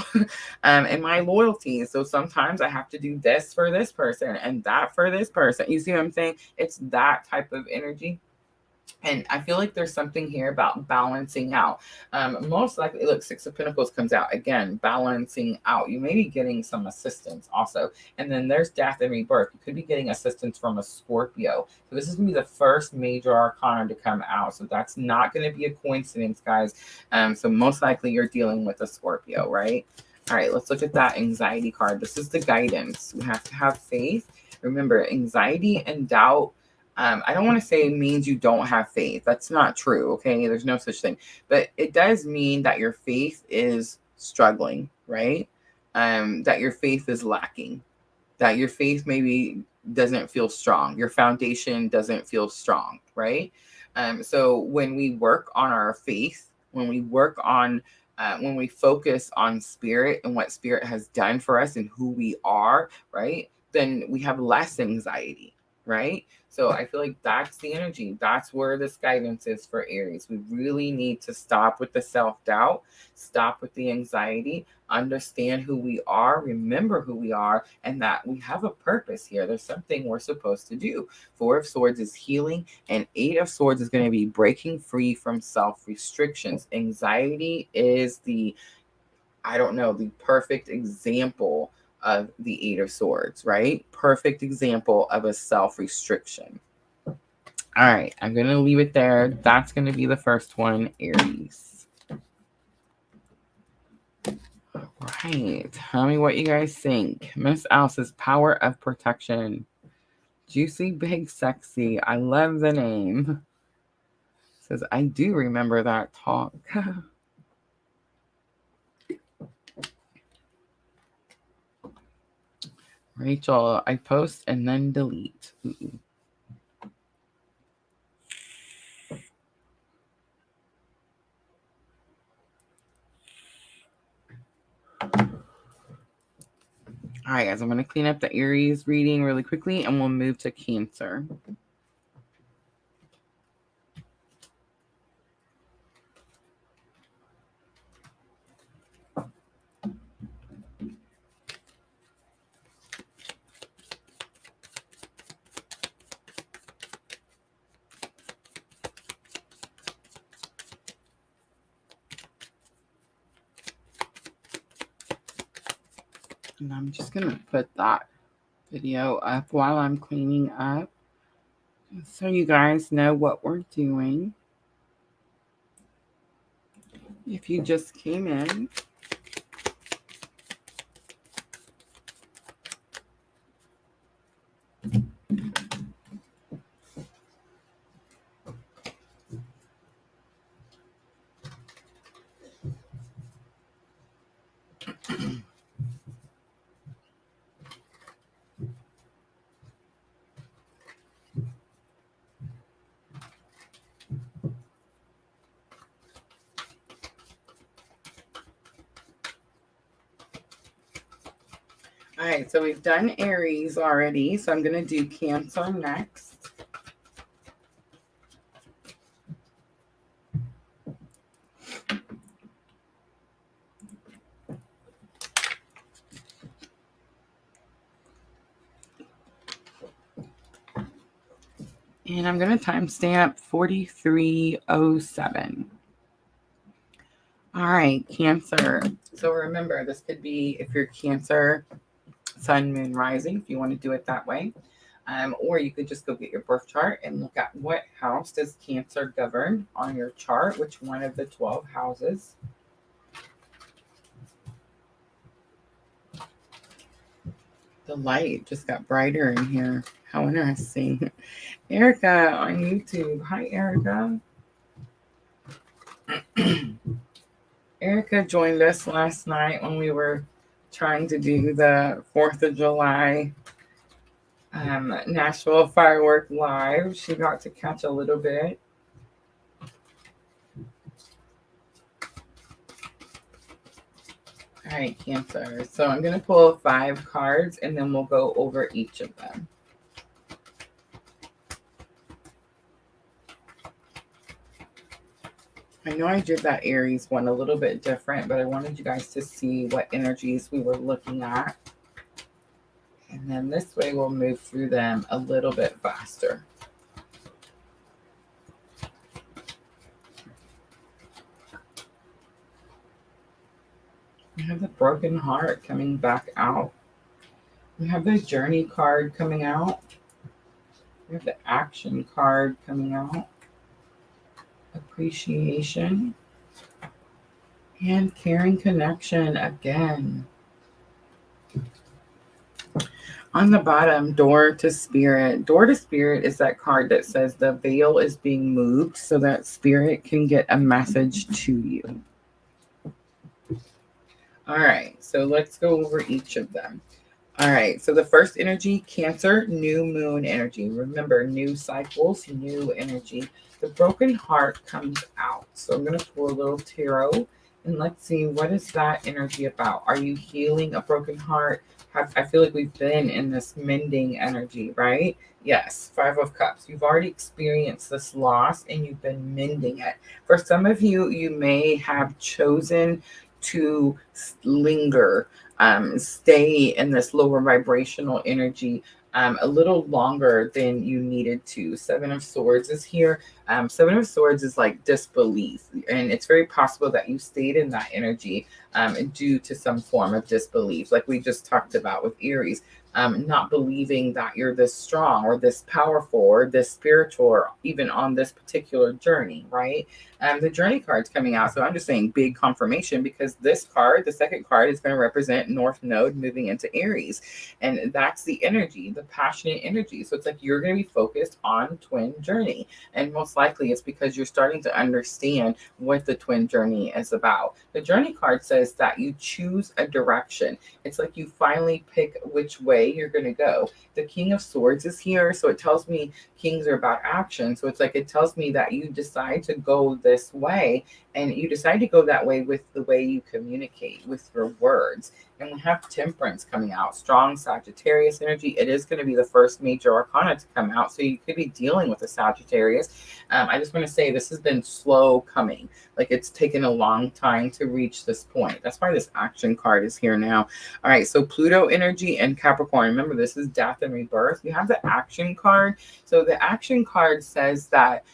in my loyalties. So sometimes I have to do this for this person and that for this person. You see what I'm saying? It's that type of energy. And I feel like there's something here about balancing out. Most likely, look, Six of Pentacles comes out again, balancing out. You may be getting some assistance also. And then there's death and rebirth. You could be getting assistance from a Scorpio. So this is going to be the first major arcana to come out. So that's not going to be a coincidence, guys. So most likely you're dealing with a Scorpio, right? All right, let's look at that anxiety card. This is the guidance. We have to have faith. Remember, anxiety and doubt, I don't want to say it means you don't have faith. That's not true, okay? There's no such thing. But it does mean that your faith is struggling, right? That your faith is lacking, that your faith maybe doesn't feel strong. Your foundation doesn't feel strong, right? So when we work on our faith, when we focus on spirit and what spirit has done for us and who we are, right? Then we have less anxiety, right? So I feel like that's the energy. That's where this guidance is for Aries. We really need to stop with the self-doubt, stop with the anxiety, understand who we are, remember who we are, and that we have a purpose here. There's something we're supposed to do. 4 of Swords is healing, and 8 of Swords is going to be breaking free from self-restrictions. Anxiety is the perfect example of the 8 of Swords, right? Perfect example of a self-restriction. All right, I'm going to leave it there. That's going to be the first one, Aries. All right, tell me what you guys think. Miss Al says, Power of Protection. Juicy, big, sexy. I love the name. Says, I do remember that talk. Rachel, I post and then delete. Ooh. All right, guys, I'm going to clean up the Aries reading really quickly and we'll move to Cancer. And I'm just going to put that video up while I'm cleaning up, so you guys know what we're doing. If you just came in, all right, so we've done Aries already, so I'm going to do Cancer next. And I'm going to timestamp 4307. All right, Cancer. So remember, this could be if you're Cancer, Sun, Moon, Rising, if you want to do it that way. Or you could just go get your birth chart and look at what house does Cancer govern on your chart, which one of the 12 houses. The light just got brighter in here. How interesting. Erica on YouTube. Hi, Erica. Erica joined us last night when we were trying to do the 4th of July Nashville firework live. She got to catch a little bit. All right, Cancer. So I'm going to pull 5 cards and then we'll go over each of them. I know I did that Aries one a little bit different, but I wanted you guys to see what energies we were looking at. And then this way we'll move through them a little bit faster. We have the broken heart coming back out. We have the journey card coming out. We have the action card coming out. Appreciation. And caring connection again. On the bottom, door to spirit. Door to spirit is that card that says the veil is being moved so that spirit can get a message to you. All right, so let's go over each of them. All right, so the first energy, Cancer, new moon energy. Remember, new cycles, new energy. The broken heart comes out. So I'm going to pull a little tarot and let's see, what is that energy about? Are you healing a broken heart? I feel like we've been in this mending energy, right? Yes, 5 of Cups. You've already experienced this loss and you've been mending it. For some of you, you may have chosen to linger, stay in this lower vibrational energy a little longer than you needed to. 7 of Swords is here. 7 of Swords is like disbelief, and it's very possible that you stayed in that energy due to some form of disbelief, like we just talked about with Aries. Not believing that you're this strong or this powerful or this spiritual or even on this particular journey, right? The journey card's coming out. So I'm just saying big confirmation, because this card, the second card, is going to represent North Node moving into Aries. And that's the energy, the passionate energy. So it's like you're going to be focused on twin journey. And most likely it's because you're starting to understand what the twin journey is about. The journey card says that you choose a direction. It's like you finally pick which way you're going to go. The King of Swords is here. So it tells me kings are about action. So it's like it tells me that you decide to go this way, and you decide to go that way with the way you communicate, with your words. And we have Temperance coming out, strong Sagittarius energy. It is going to be the first major arcana to come out, so you could be dealing with a Sagittarius. I just want to say this has been slow coming. Like it's taken a long time to reach this point. That's why this action card is here now. All right, so Pluto energy and Capricorn. Remember, this is death and rebirth. You have the action card. So the action card says that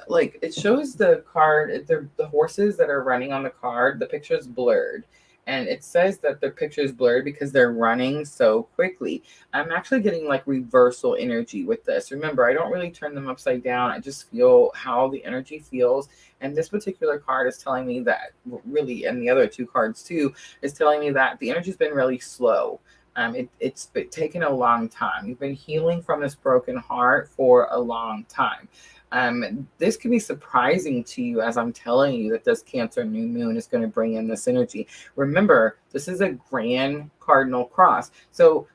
like it shows the card, the horses that are running on the card, the picture is blurred. And it says that the picture is blurred because they're running so quickly. I'm actually getting like reversal energy with this. Remember, I don't really turn them upside down. I just feel how the energy feels. And this particular card is telling me that really, and the other 2 cards too, is telling me that the energy's been really slow. It's been taken a long time. You've been healing from this broken heart for a long time. This could be surprising to you as I'm telling you that this Cancer new moon is going to bring in this energy. Remember, this is a grand cardinal cross. So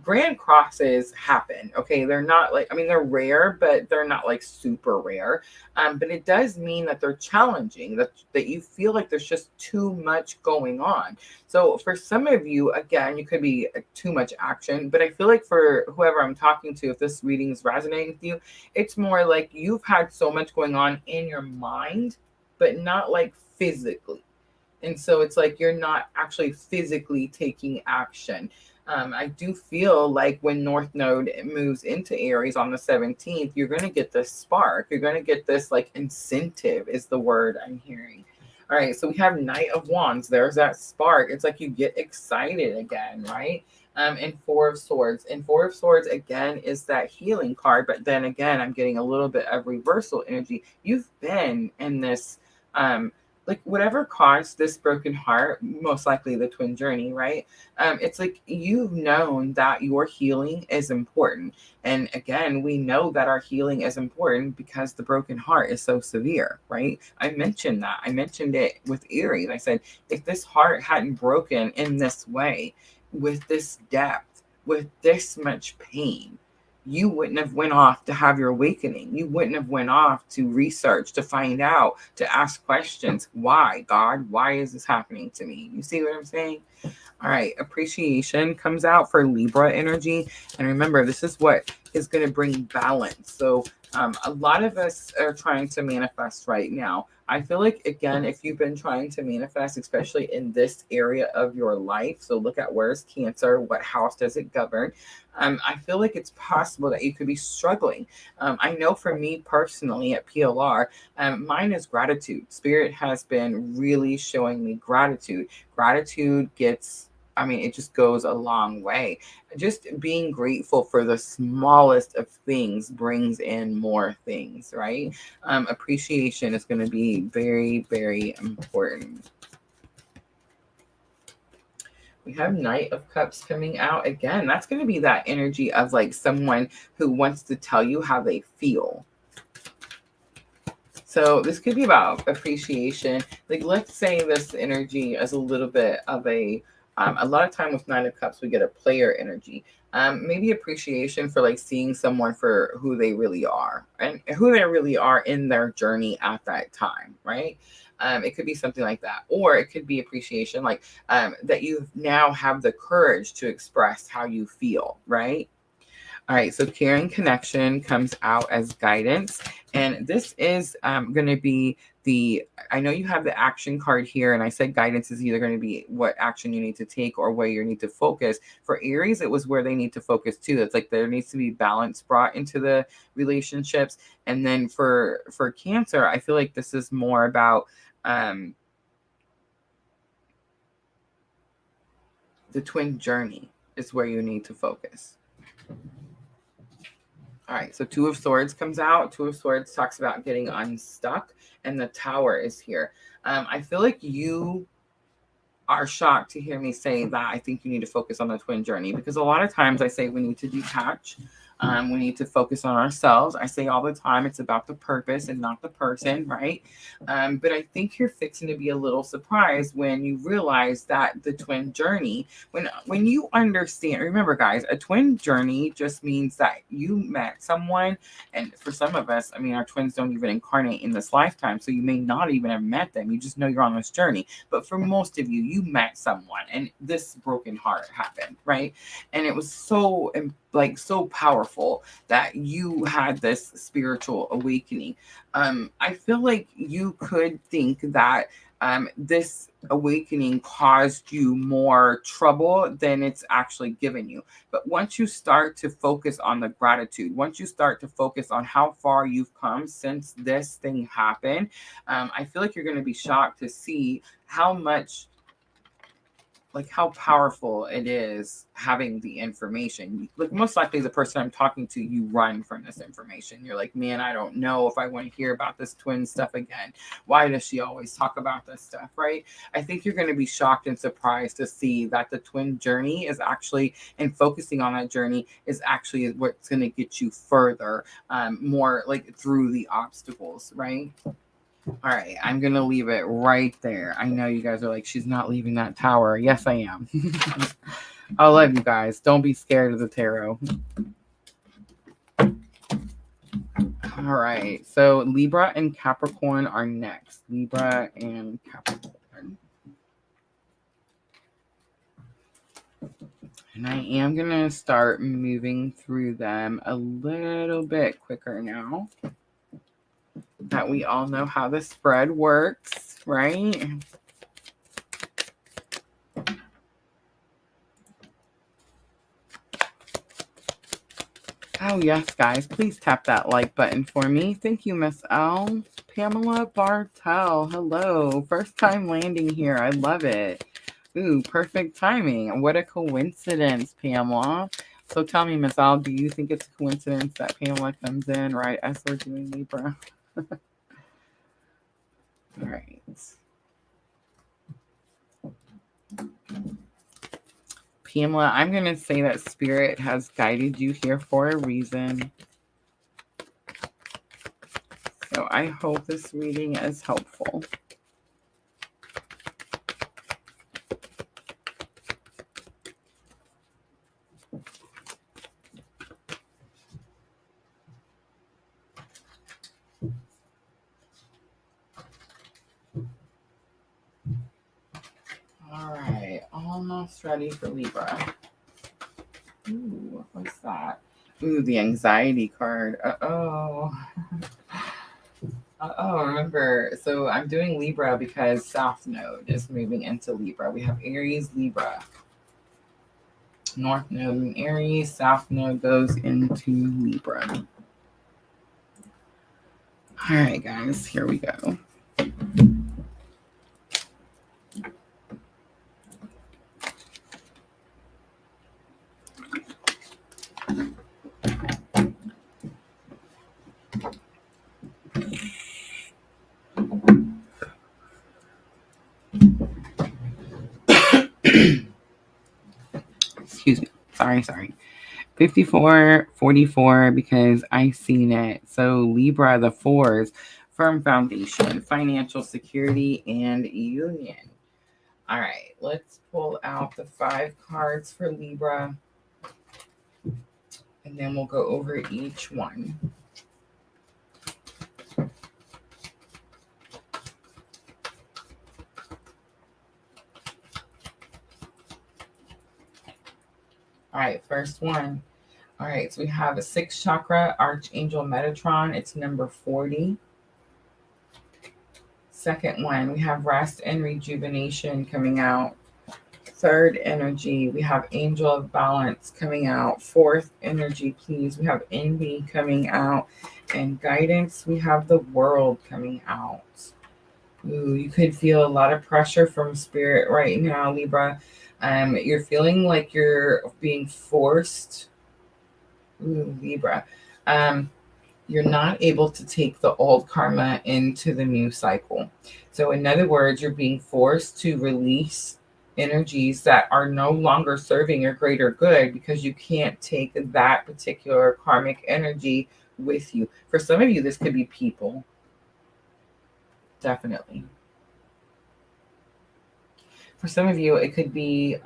grand crosses happen. Okay. They're not like, I mean, they're rare, but they're not like super rare. But it does mean that they're challenging, that you feel like there's just too much going on. So for some of you, again, you could be too much action, but I feel like for whoever I'm talking to, if this reading is resonating with you, it's more like you've had so much going on in your mind, but not like physically. And so it's like you're not actually physically taking action. I do feel like when North Node moves into Aries on the 17th, you're going to get this spark. You're going to get this like incentive is the word I'm hearing. All right, so we have Knight of Wands. There's that spark. It's like you get excited again, right? And 4 of Swords. And 4 of Swords, again, is that healing card. But then again, I'm getting a little bit of reversal energy. You've been in this like whatever caused this broken heart, most likely the twin journey, right? It's like you've known that your healing is important. And again, we know that our healing is important because the broken heart is so severe, right? I mentioned that. I mentioned it with Aries. I said, if this heart hadn't broken in this way, with this depth, with this much pain, you wouldn't have went off to have your awakening. You wouldn't have went off to research, to find out, to ask questions. Why, God? Why is this happening to me? You see what I'm saying? All right, appreciation comes out for Libra energy. And remember, this is what is going to bring balance. So a lot of us are trying to manifest right now. I feel like, again, if you've been trying to manifest, especially in this area of your life, so look at where's Cancer, what house does it govern? I feel like it's possible that you could be struggling. I know for me personally at PLR, mine is gratitude. Spirit has been really showing me gratitude. Gratitude gets, I mean, it just goes a long way. Just being grateful for the smallest of things brings in more things, right? Appreciation is going to be very, very important. We have Knight of Cups coming out again. That's going to be that energy of like someone who wants to tell you how they feel. So this could be about appreciation. Like, let's say this energy is a little bit of a lot of time with Nine of Cups, we get a player energy. Maybe appreciation for like seeing someone for who they really are and who they really are in their journey at that time, right? It could be something like that. Or it could be appreciation, like that you now have the courage to express how you feel, right? All right, so caring connection comes out as guidance. And this is going to be I know you have the action card here, and I said guidance is either going to be what action you need to take or where you need to focus. For Aries, it was where they need to focus too. It's like there needs to be balance brought into the relationships. And then for Cancer, I feel like this is more about the twin journey is where you need to focus. All right, so Two of Swords comes out. Two of Swords talks about getting unstuck, and the Tower is here. I feel like you are shocked to hear me say that. I think you need to focus on the twin journey, because a lot of times I say we need to detach. We need to focus on ourselves. I say all the time it's about the purpose and not the person, right? But I think you're fixing to be a little surprised when you realize that the twin journey, when you understand, remember guys, a twin journey just means that you met someone, and for some of us, I mean, our twins don't even incarnate in this lifetime, so you may not even have met them. You just know you're on this journey. But for most of you, you met someone and this broken heart happened, right? And it was so so powerful that you had this spiritual awakening. I feel like you could think that this awakening caused you more trouble than it's actually given you. But once you start to focus on the gratitude, once you start to focus on how far you've come since this thing happened, I feel like you're going to be shocked to see how much, like how powerful it is having the information. Like most likely the person I'm talking to, you run from this information. You're like, man, I don't know if I want to hear about this twin stuff again. Why does she always talk about this stuff, right? I think you're going to be shocked and surprised to see that the twin journey is actually, and focusing on that journey is actually what's going to get you further, more like through the obstacles, right? All right, I'm going to leave it right there. I know you guys are like, she's not leaving that tower. Yes, I am. I love you guys. Don't be scared of the tarot. All right, so Libra and Capricorn are next. Libra and Capricorn. And I am going to start moving through them a little bit quicker now that we all know how the spread works, right? Oh, yes, guys. Please tap that like button for me. Thank you, Miss L. Pamela Bartel. Hello. First time landing here. I love it. Ooh, perfect timing. What a coincidence, Pamela. So tell me, Miss L, do you think it's a coincidence that Pamela comes in right as we're doing Libra? All right. Pamela, I'm going to say that Spirit has guided you here for a reason. So I hope this reading is helpful. All right, almost ready for Libra. Ooh, what's that? Ooh, the anxiety card. Remember, so I'm doing Libra because South Node is moving into Libra. We have Aries, Libra. North Node in Aries, South Node goes into Libra. All right, guys, here we go. Excuse me. Sorry. 5444 because I seen it. So Libra, the fours, firm foundation, financial security, and union. All right, let's pull out the 5 cards for Libra, and then we'll go over each one. All right, first one. All right, so we have a 6th chakra, Archangel Metatron. It's number 40. Second one, we have rest and rejuvenation coming out. Third energy, we have Angel of Balance coming out. Fourth energy, please, we have Envy coming out. And guidance, we have the World coming out. Ooh, you could feel a lot of pressure from Spirit right now, Libra. You're feeling like you're being forced. Ooh, Libra. You're not able to take the old karma into the new cycle. So in other words, you're being forced to release energies that are no longer serving your greater good because you can't take that particular karmic energy with you. For some of you, this could be people. Definitely. For some of you, it could be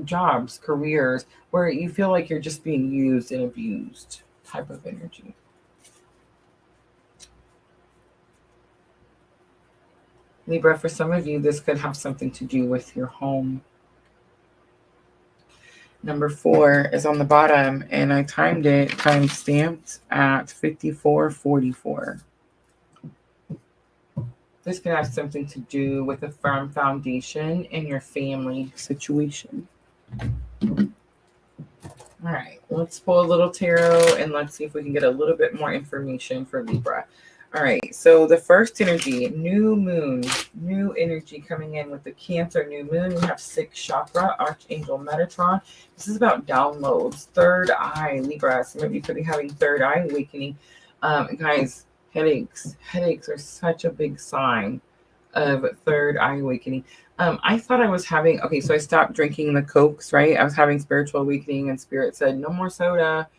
jobs, careers, where you feel like you're just being used and abused type of energy. Libra, for some of you, this could have something to do with your home. Number 4 is on the bottom, and I timed it, time stamped at 5444. This could have something to do with a firm foundation in your family situation. All right, let's pull a little tarot and let's see if we can get a little bit more information for Libra. All right, so the first energy, new moon, new energy coming in with the Cancer new moon. We have 6th chakra, Archangel Metatron. This is about downloads, third eye, Libra. Some of you could be having third eye awakening. Guys, headaches are such a big sign of third eye awakening. I thought I was having, okay, so I stopped drinking the Cokes, right? I was having spiritual awakening and Spirit said, no more soda.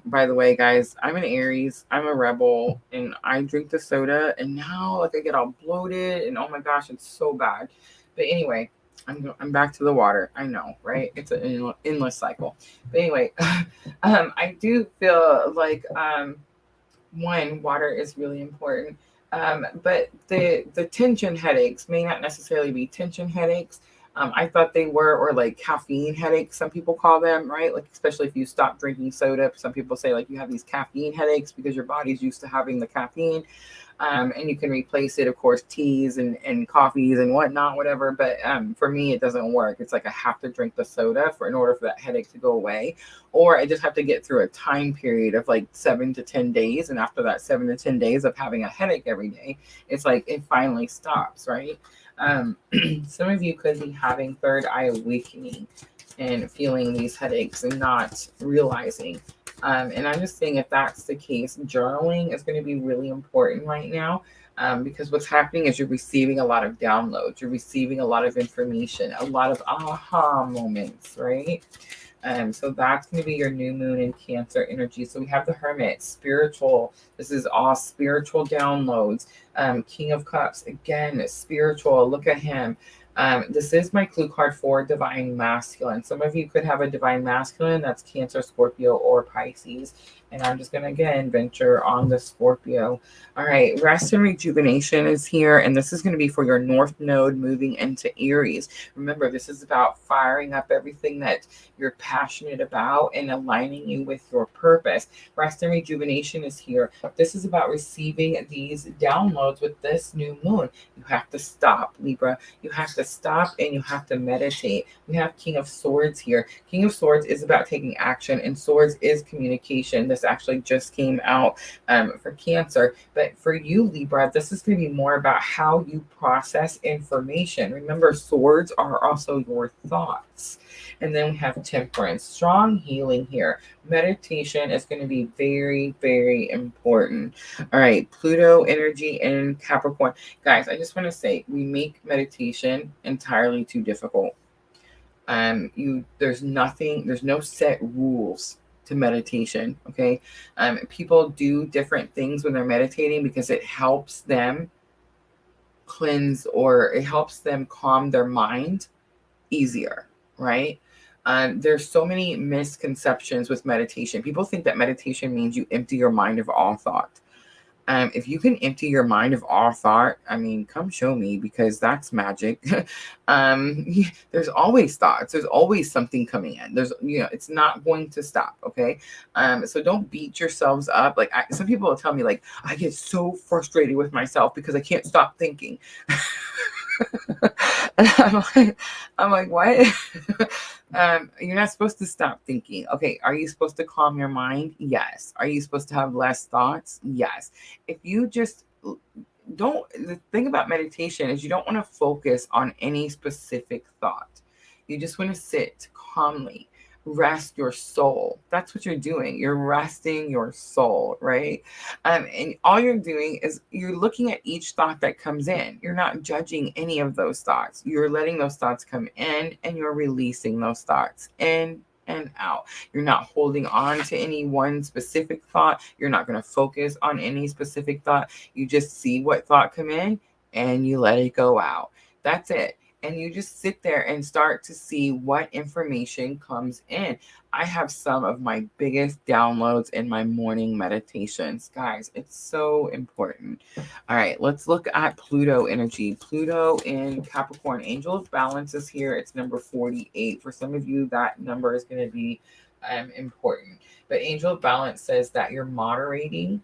By the way, guys, I'm an Aries, I'm a rebel, and I drink the soda, and now like I get all bloated, and oh my gosh, it's so bad. But anyway, I'm back to the water. I know, right? It's an endless cycle. But anyway, I do feel like one, water is really important. But the tension headaches may not necessarily be tension headaches. I thought they were, or like caffeine headaches, some people call them, right? Like, especially if you stop drinking soda, some people say like you have these caffeine headaches because your body's used to having the caffeine. And you can replace it, of course, teas and coffees and whatnot, whatever. But for me, it doesn't work. It's like I have to drink the soda in order for that headache to go away. Or I just have to get through a time period of like 7 to 10 days. And after that 7 to 10 days of having a headache every day, it's like it finally stops, right? Some of you could be having third eye awakening and feeling these headaches and not realizing. And I'm just saying, if that's the case, journaling is going to be really important right now, because what's happening is you're receiving a lot of downloads, you're receiving a lot of information, a lot of aha moments, right? So that's going to be your new moon in Cancer energy. So we have the Hermit, spiritual. This is all spiritual downloads. King of Cups, again, spiritual. Look at him. This is my clue card for Divine Masculine. Some of you could have a Divine Masculine that's Cancer, Scorpio, or Pisces. And I'm just going to, again, venture on the Scorpio. All right, rest and rejuvenation is here. And this is going to be for your North Node moving into Aries. Remember, this is about firing up everything that you're passionate about and aligning you with your purpose. Rest and rejuvenation is here. This is about receiving these downloads with this new moon. You have to stop, Libra. You have to stop and you have to meditate. We have King of Swords here. King of Swords is about taking action, and Swords is communication. This actually just came out for Cancer. But for you, Libra, this is going to be more about how you process information. Remember, swords are also your thoughts. And then we have Temperance, strong healing here. Meditation is going to be very, very important. All right, Pluto energy in Capricorn. Guys, I just want to say we make meditation entirely too difficult. There's no set rules to meditation. Okay. People do different things when they're meditating because it helps them cleanse, or it helps them calm their mind easier, right? There's so many misconceptions with meditation. People think that meditation means you empty your mind of all thought. If you can empty your mind of all thought, I mean, come show me, because that's magic. There's always thoughts. There's always something coming in. It's not going to stop. Okay. So don't beat yourselves up. Like some people will tell me, like, I get so frustrated with myself because I can't stop thinking. And I'm like, what? You're not supposed to stop thinking. Okay, are you supposed to calm your mind? Yes. Are you supposed to have less thoughts? Yes. If you just don't, the thing about meditation is you don't want to focus on any specific thought. You just want to sit calmly, rest your soul. That's what you're doing. You're resting your soul, right? And all you're doing is you're looking at each thought that comes in. You're not judging any of those thoughts. You're letting those thoughts come in and you're releasing those thoughts in and out. You're not holding on to any one specific thought. You're not going to focus on any specific thought. You just see what thought come in and you let it go out. That's it. And you just sit there and start to see what information comes in. I have some of my biggest downloads in my morning meditations. Guys, it's so important. All right, let's look at Pluto energy. Pluto in Capricorn. Angel of Balance is here. It's number 48. For some of you, that number is going to be important. But Angel of Balance says that you're moderating.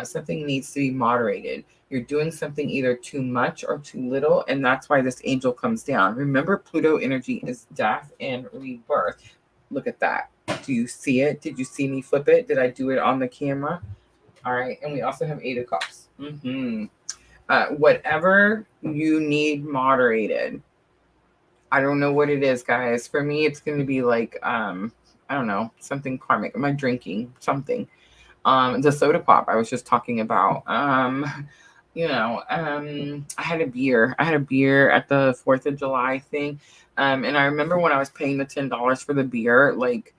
Something needs to be moderated. You're doing something either too much or too little, and that's why this angel comes down. Remember, Pluto energy is death and rebirth. Look at that. Do you see it? Did you see me flip it? Did I do it on the camera? All right, and we also have 8 of Cups. Whatever you need moderated. I don't know what it is, guys. For me, it's going to be like, I don't know, something karmic. Am I drinking something? The soda pop I was just talking about. I had a beer. I had a beer at the 4th of July thing. And I remember when I was paying the $10 for the beer, like,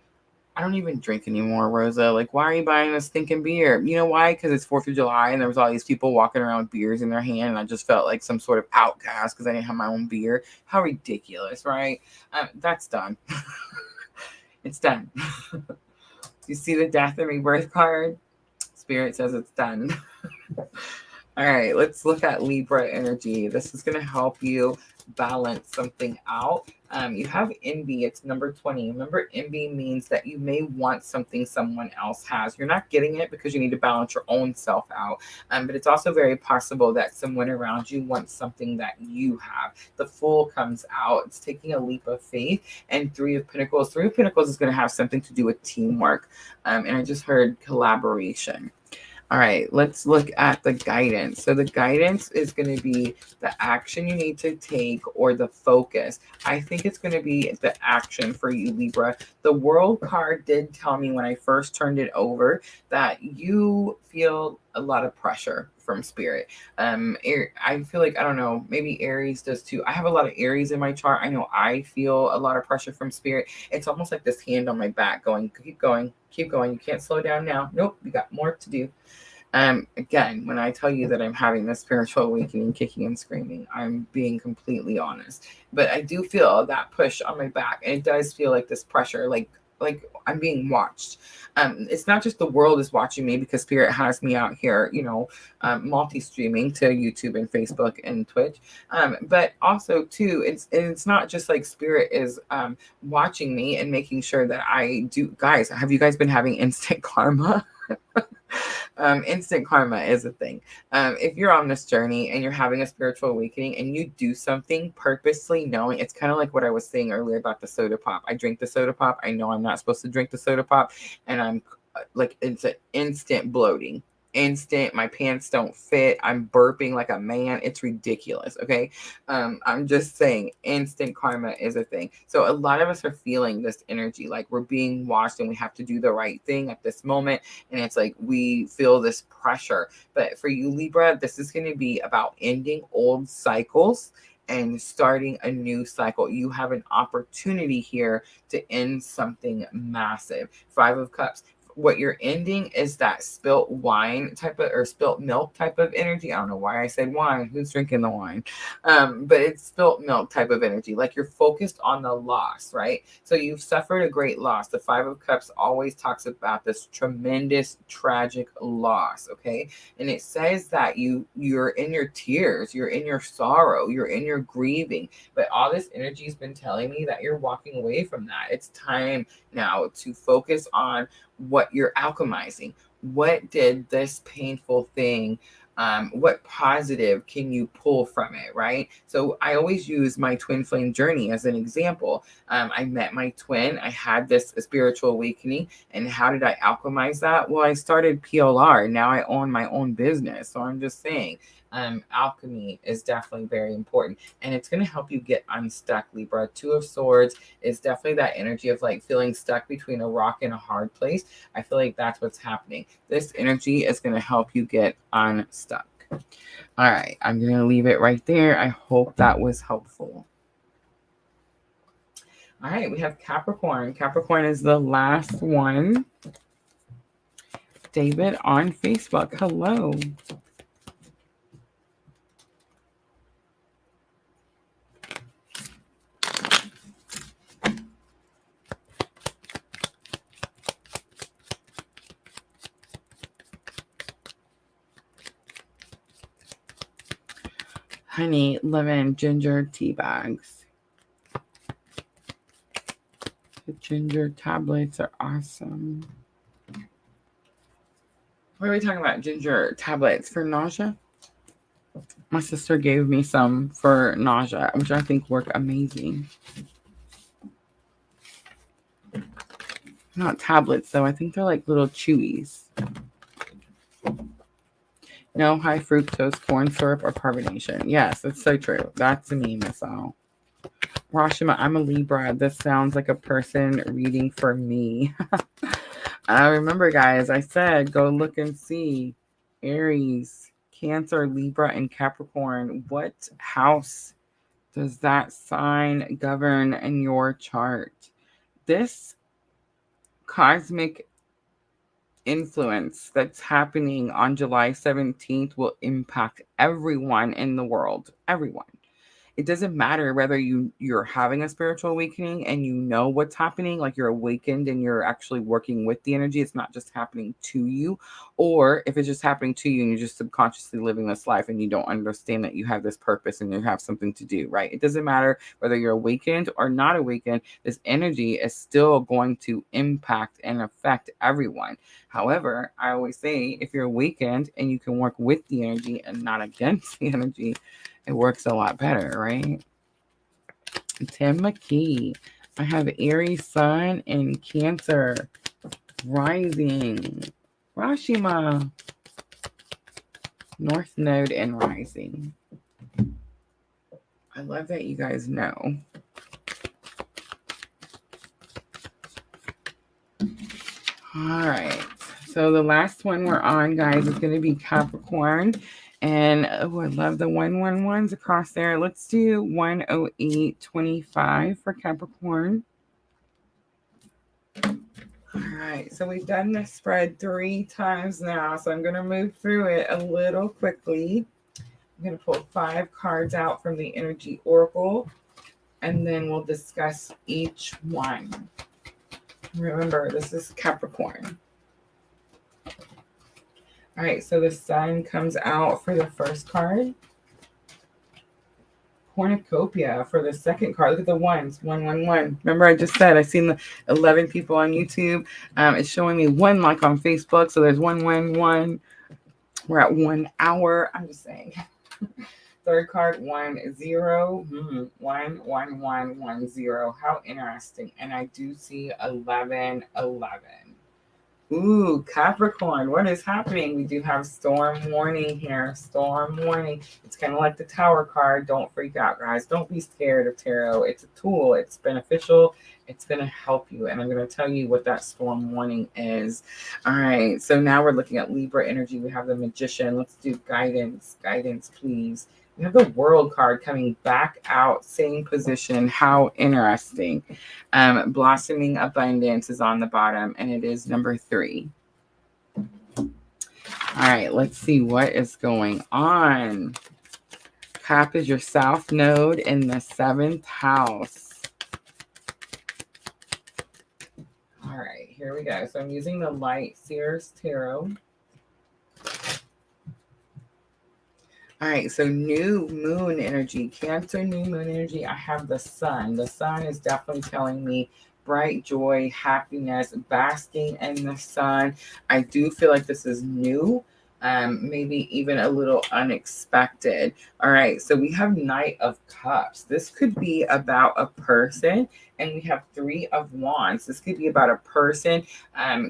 I don't even drink anymore, Rosa. Like, why are you buying this stinking beer? You know why? Because it's 4th of July and there was all these people walking around with beers in their hand. And I just felt like some sort of outcast because I didn't have my own beer. How ridiculous, right? That's done. It's done. You see the death and rebirth card? Spirit says it's done. All right, let's look at Libra energy. This is going to help you balance something out. You have envy. It's number 20. Remember, envy means that you may want something someone else has. You're not getting it because you need to balance your own self out. But it's also very possible that someone around you wants something that you have. The Fool comes out. It's taking a leap of faith. And 3 of Pentacles. 3 of Pentacles is going to have something to do with teamwork. And I just heard collaboration. All right, let's look at the guidance. So the guidance is going to be the action you need to take or the focus. I think it's going to be the action for you, Libra. The World card did tell me when I first turned it over that you feel a lot of pressure from Spirit. I feel like, I don't know, maybe Aries does too. I have a lot of Aries in my chart. I know I feel a lot of pressure from Spirit. It's almost like this hand on my back going, keep going, keep going. You can't slow down now. Nope, you got more to do. Again, when I tell you that I'm having this spiritual awakening, kicking and screaming, I'm being completely honest. But I do feel that push on my back, and it does feel like this pressure, like like I'm being watched. It's not just the world is watching me because Spirit has me out here, multi-streaming to YouTube and Facebook and Twitch. But also too, it's not just like Spirit is watching me and making sure that I do. Guys, have you guys been having instant karma? Instant karma is a thing. If you're on this journey and you're having a spiritual awakening and you do something purposely knowing, it's kind of like what I was saying earlier about the soda pop. I drink the soda pop. I know I'm not supposed to drink the soda pop, and I'm like, it's an instant bloating. Instant, my pants don't fit. I'm burping like a man. It's ridiculous. Okay. I'm just saying, instant karma is a thing. So a lot of us are feeling this energy, like we're being watched and we have to do the right thing at this moment. And it's like we feel this pressure. But for you, Libra, this is going to be about ending old cycles and starting a new cycle. You have an opportunity here to end something massive. 5 of Cups. What you're ending is that spilt wine type of, or spilt milk type of energy. I don't know why I said wine. Who's drinking the wine? But it's spilt milk type of energy. Like you're focused on the loss, right? So you've suffered a great loss. The 5 of Cups always talks about this tremendous, tragic loss. Okay. And it says that you're in your tears, you're in your sorrow, you're in your grieving. But all this energy has been telling me that you're walking away from that. It's time now to focus on what you're alchemizing. What did this painful thing, what positive can you pull from it, right? So I always use my twin flame journey as an example. I met my twin. I had this spiritual awakening. And how did I alchemize that? Well, I started PLR. Now I own my own business. So I'm just saying, alchemy is definitely very important, and it's going to help you get unstuck, Libra. 2 of Swords is definitely that energy of like feeling stuck between a rock and a hard place. I feel like that's what's happening. This energy is going to help you get unstuck. All right, I'm going to leave it right there. I hope that was helpful. All right, we have Capricorn. Capricorn is the last one. David on Facebook. Hello. Honey, lemon, ginger tea bags. The ginger tablets are awesome. What are we talking about? Ginger tablets for nausea? My sister gave me some for nausea, which I think work amazing. Not tablets, though. I think they're like little chewies. No high fructose corn syrup or carbonation. Yes, it's so true. That's me, Miss Al. Rashima, I'm a Libra. This sounds like a person reading for me. Remember, guys, I said go look and see Aries, Cancer, Libra, and Capricorn. What house does that sign govern in your chart? This cosmic influence that's happening on July 17th will impact everyone in the world. Everyone. It doesn't matter whether you're having a spiritual awakening and you know what's happening, like you're awakened and you're actually working with the energy. It's not just happening to you, or if it's just happening to you and you're just subconsciously living this life and you don't understand that you have this purpose and you have something to do, right? It doesn't matter whether you're awakened or not awakened. This energy is still going to impact and affect everyone. However, I always say if you're awakened and you can work with the energy and not against the energy, it works a lot better, right? Tim McKee. I have Aries Sun and Cancer rising. Rashima. North Node and rising. I love that you guys know. All right. So the last one we're on, guys, is going to be Capricorn. And oh, I love the 111s across there. Let's do 108.25 for Capricorn. All right, so we've done this spread 3 times now, so I'm going to move through it a little quickly. I'm going to pull 5 cards out from the Energy Oracle, and then we'll discuss each one. Remember, this is Capricorn. All right, so the sun comes out for the first card. Cornucopia for the second card. Look at the ones. 111. Remember, I just said I seen the 11 people on YouTube. It's showing me 1 like on Facebook. So there's 111. We're at 1 hour. I'm just saying. Third card, 10. 11110. How interesting. And I do see 1111. Ooh, Capricorn, what is happening? We do have storm warning here. Storm warning. It's kind of like the Tower card. Don't freak out, guys. Don't be scared of tarot. It's a tool. It's beneficial. It's going to help you. And I'm going to tell you what that storm warning is. All right. So now we're looking at Libra energy. We have the Magician. Let's do guidance. Guidance, please. We have the World card coming back out, same position. How interesting. Blossoming Abundance is on the bottom, and it is number 3. All right, let's see what is going on. Cap is your South Node in the 7th house. All right, here we go. So I'm using the Light Seers Tarot. All right, so new moon energy, Cancer new moon energy. I have the sun. The sun is definitely telling me bright joy, happiness, basking in the sun. I do feel like this is new, maybe even a little unexpected. All right, so we have Knight of Cups. This could be about a person, and we have 3 of Wands. This could be about a person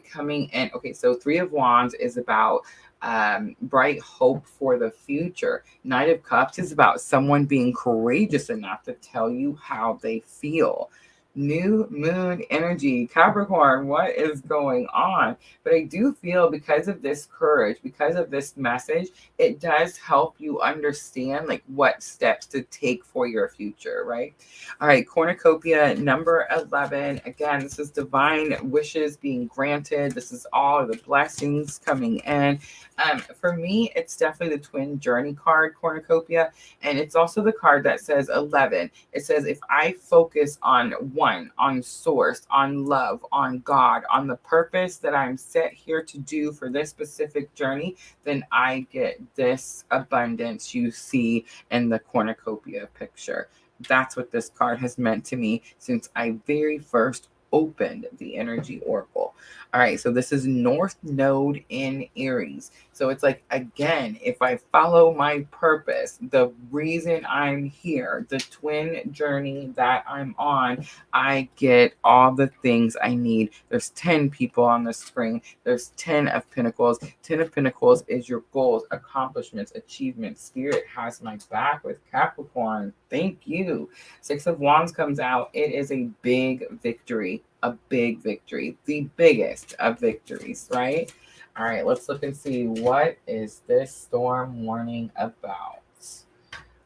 coming in. Okay, so 3 of Wands is about bright hope for the future. Knight of Cups is about someone being courageous enough to tell you how they feel. New moon energy, Capricorn, what is going on? But I do feel because of this courage, because of this message, it does help you understand like what steps to take for your future, right? All right, cornucopia number 11. Again, this is divine wishes being granted. This is all the blessings coming in. For me, it's definitely the twin journey card, cornucopia, and it's also the card that says 11. It says if I focus on one, on source, on love, on God, on the purpose that I'm set here to do for this specific journey, then I get this abundance you see in the cornucopia picture. That's what this card has meant to me since I very first opened the energy oracle. All right, so this is North Node in Aries. So it's like, again, if I follow my purpose, the reason I'm here, the twin journey that I'm on, I get all the things I need. There's 10 people on the screen. There's 10 of Pentacles. 10 of Pentacles is your goals, accomplishments, achievements. Spirit has my back with Capricorn. Thank you. 6 of Wands comes out. It is a big victory. A big victory, the biggest of victories, right? All right, let's look and see what is this storm warning about.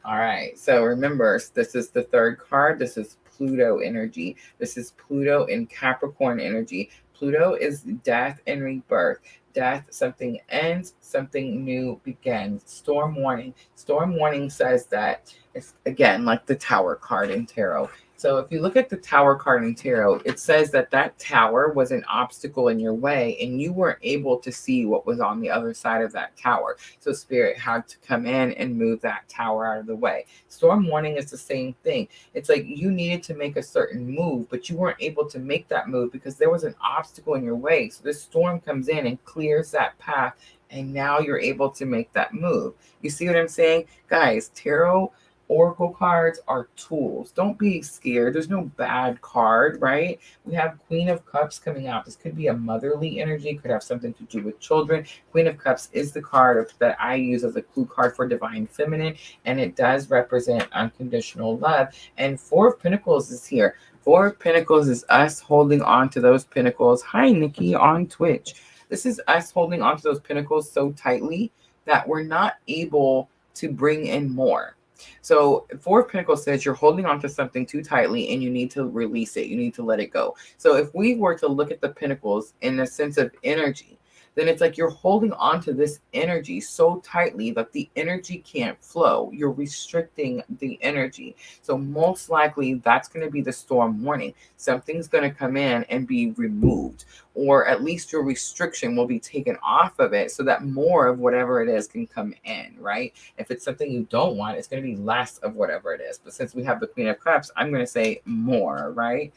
All right, so remember, this is the 3rd card. This is Pluto energy. This is Pluto in Capricorn energy. Pluto is death and rebirth. Death, something ends, something new begins. Storm warning. Storm warning says that it's, again, like the Tower card in tarot. So if you look at the Tower card in tarot, it says that that tower was an obstacle in your way and you weren't able to see what was on the other side of that tower. So Spirit had to come in and move that tower out of the way. Storm warning is the same thing. It's like you needed to make a certain move, but you weren't able to make that move because there was an obstacle in your way. So this storm comes in and clears that path, and now you're able to make that move. You see what I'm saying? Guys, tarot oracle cards are tools. Don't be scared. There's no bad card, right? We have Queen of Cups coming out. This could be a motherly energy, could have something to do with children. Queen of Cups is the card that I use as a clue card for divine feminine, and it does represent unconditional love. And 4 of Pentacles is here. 4 of Pentacles is us holding on to those pentacles. Hi, Nikki on Twitch. This is us holding on to those pentacles so tightly that we're not able to bring in more. So 4 of Pentacles says you're holding on to something too tightly and you need to release it. You need to let it go. So if we were to look at the Pentacles in the sense of energy, then it's like you're holding on to this energy so tightly that the energy can't flow. You're restricting the energy. So most likely that's going to be the storm warning. Something's going to come in and be removed, or at least your restriction will be taken off of it so that more of whatever it is can come in, right? If it's something you don't want, it's going to be less of whatever it is. But since we have the Queen of Cups, I'm going to say more, right?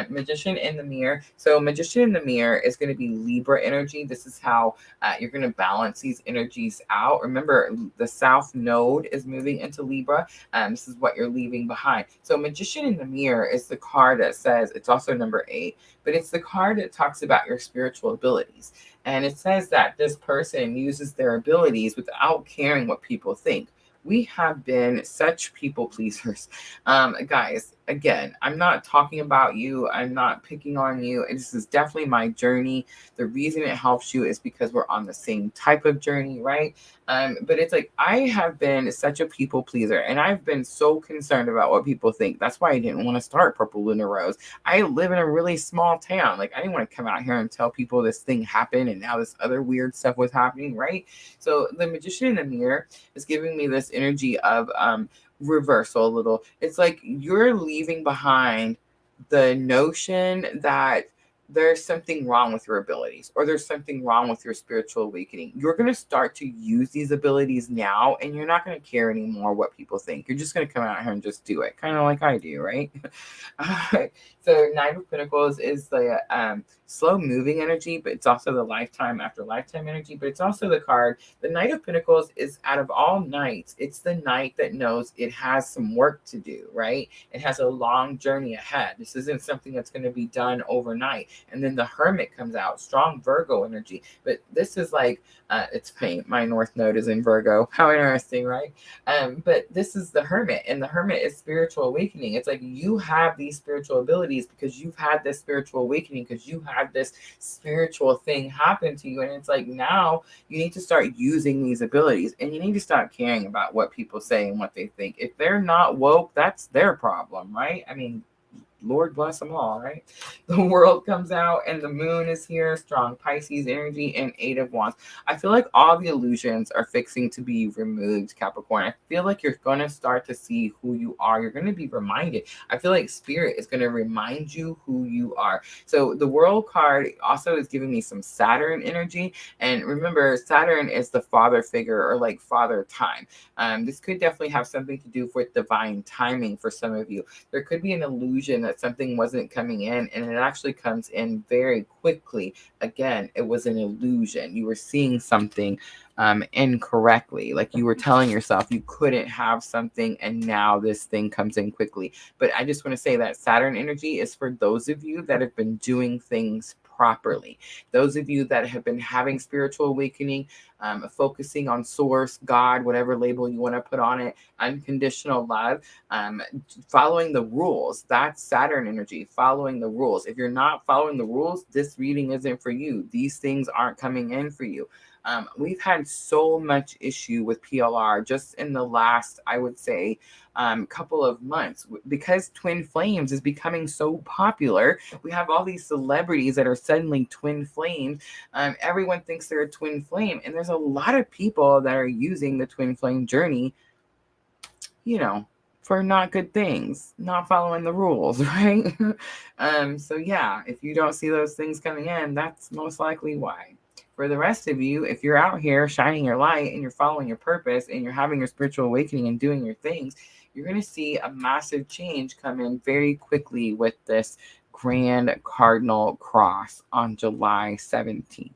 Magician in the mirror. So magician in the mirror is going to be Libra energy. This is how you're going to balance these energies out. Remember, the South Node is moving into Libra. This is what you're leaving behind. So magician in the mirror is the card that says, it's also number 8, but it's the card that talks about your spiritual abilities. And it says that this person uses their abilities without caring what people think. We have been such people pleasers. Guys, again, I'm not talking about you. I'm not picking on you. This is definitely my journey. The reason it helps you is because we're on the same type of journey, right? But it's like, I have been such a people pleaser, and I've been so concerned about what people think. That's why I didn't want to start Purple Lunar Rose. I live in a really small town. Like, I didn't want to come out here and tell people this thing happened and now this other weird stuff was happening, right? So the magician in the mirror is giving me this energy of reversal a little. It's like you're leaving behind the notion that there's something wrong with your abilities, or there's something wrong with your spiritual awakening. You're going to start to use these abilities now, and you're not going to care anymore what people think. You're just going to come out here and just do it, kind of like I do, right? So Knight of Pentacles is the slow moving energy, but it's also the lifetime after lifetime energy, but it's also the card. The Knight of Pentacles is, out of all knights, it's the knight that knows it has some work to do, right? It has a long journey ahead. This isn't something that's going to be done overnight. And then the Hermit comes out, strong Virgo energy. But this is like, it's funny, my North Node is in Virgo. How interesting, right? But this is the Hermit, and the Hermit is spiritual awakening. It's like you have these spiritual abilities because you've had this spiritual awakening, because you had this spiritual thing happen to you. And it's like, now you need to start using these abilities, and you need to stop caring about what people say and what they think. If they're not woke, that's their problem, right? I mean, Lord bless them all, right? The world comes out and the moon is here, strong Pisces energy, and 8 of Wands. I feel like all the illusions are fixing to be removed, Capricorn. I feel like you're going to start to see who you are. You're going to be reminded. I feel like Spirit is going to remind you who you are. So the World card also is giving me some Saturn energy. And remember, Saturn is the father figure, or like father time. This could definitely have something to do with divine timing for some of you. There could be an illusion that something wasn't coming in, and it actually comes in very quickly. Again, it was an illusion. You were seeing something incorrectly. Like you were telling yourself you couldn't have something, and now this thing comes in quickly. But I just want to say that Saturn energy is for those of you that have been doing things properly. Those of you that have been having spiritual awakening, focusing on source, God, whatever label you want to put on it, unconditional love, following the rules. That's Saturn energy, following the rules. If you're not following the rules, this reading isn't for you. These things aren't coming in for you. We've had so much issue with PLR just in the last, I would say, couple of months, because twin flames is becoming so popular. We have all these celebrities that are suddenly twin flames. Everyone thinks they're a twin flame, and there's a lot of people that are using the twin flame journey, for not good things, not following the rules, right? So yeah, if you don't see those things coming in, that's most likely why. For the rest of you, if you're out here shining your light and you're following your purpose and you're having your spiritual awakening and doing your things, you're going to see a massive change come in very quickly with this Grand Cardinal cross on July 17th.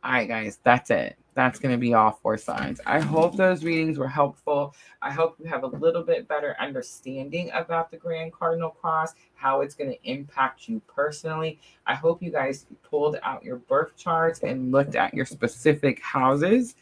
All right, guys, that's it. That's going to be all 4 signs. I hope those readings were helpful. I hope you have a little bit better understanding about the Grand Cardinal Cross, how it's going to impact you personally. I hope you guys pulled out your birth charts and looked at your specific houses.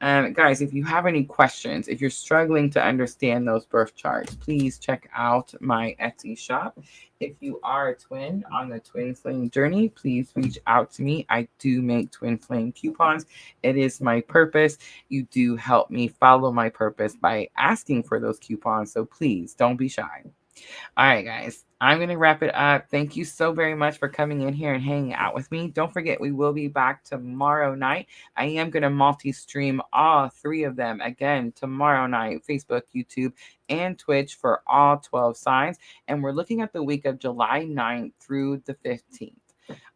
Guys, if you have any questions, if you're struggling to understand those birth charts, please check out my Etsy shop. If you are a twin on the twin flame journey, please reach out to me. I do make twin flame coupons. It is my purpose. You do help me follow my purpose by asking for those coupons. So please don't be shy. All right, guys, I'm going to wrap it up. Thank you so very much for coming in here and hanging out with me. Don't forget, we will be back tomorrow night. I am going to multi-stream all 3 of them again tomorrow night, Facebook, YouTube, and Twitch for all 12 signs. And we're looking at the week of July 9th through the 15th.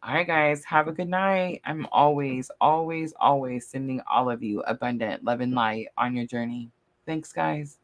All right, guys, have a good night. I'm always, always, always sending all of you abundant love and light on your journey. Thanks, guys.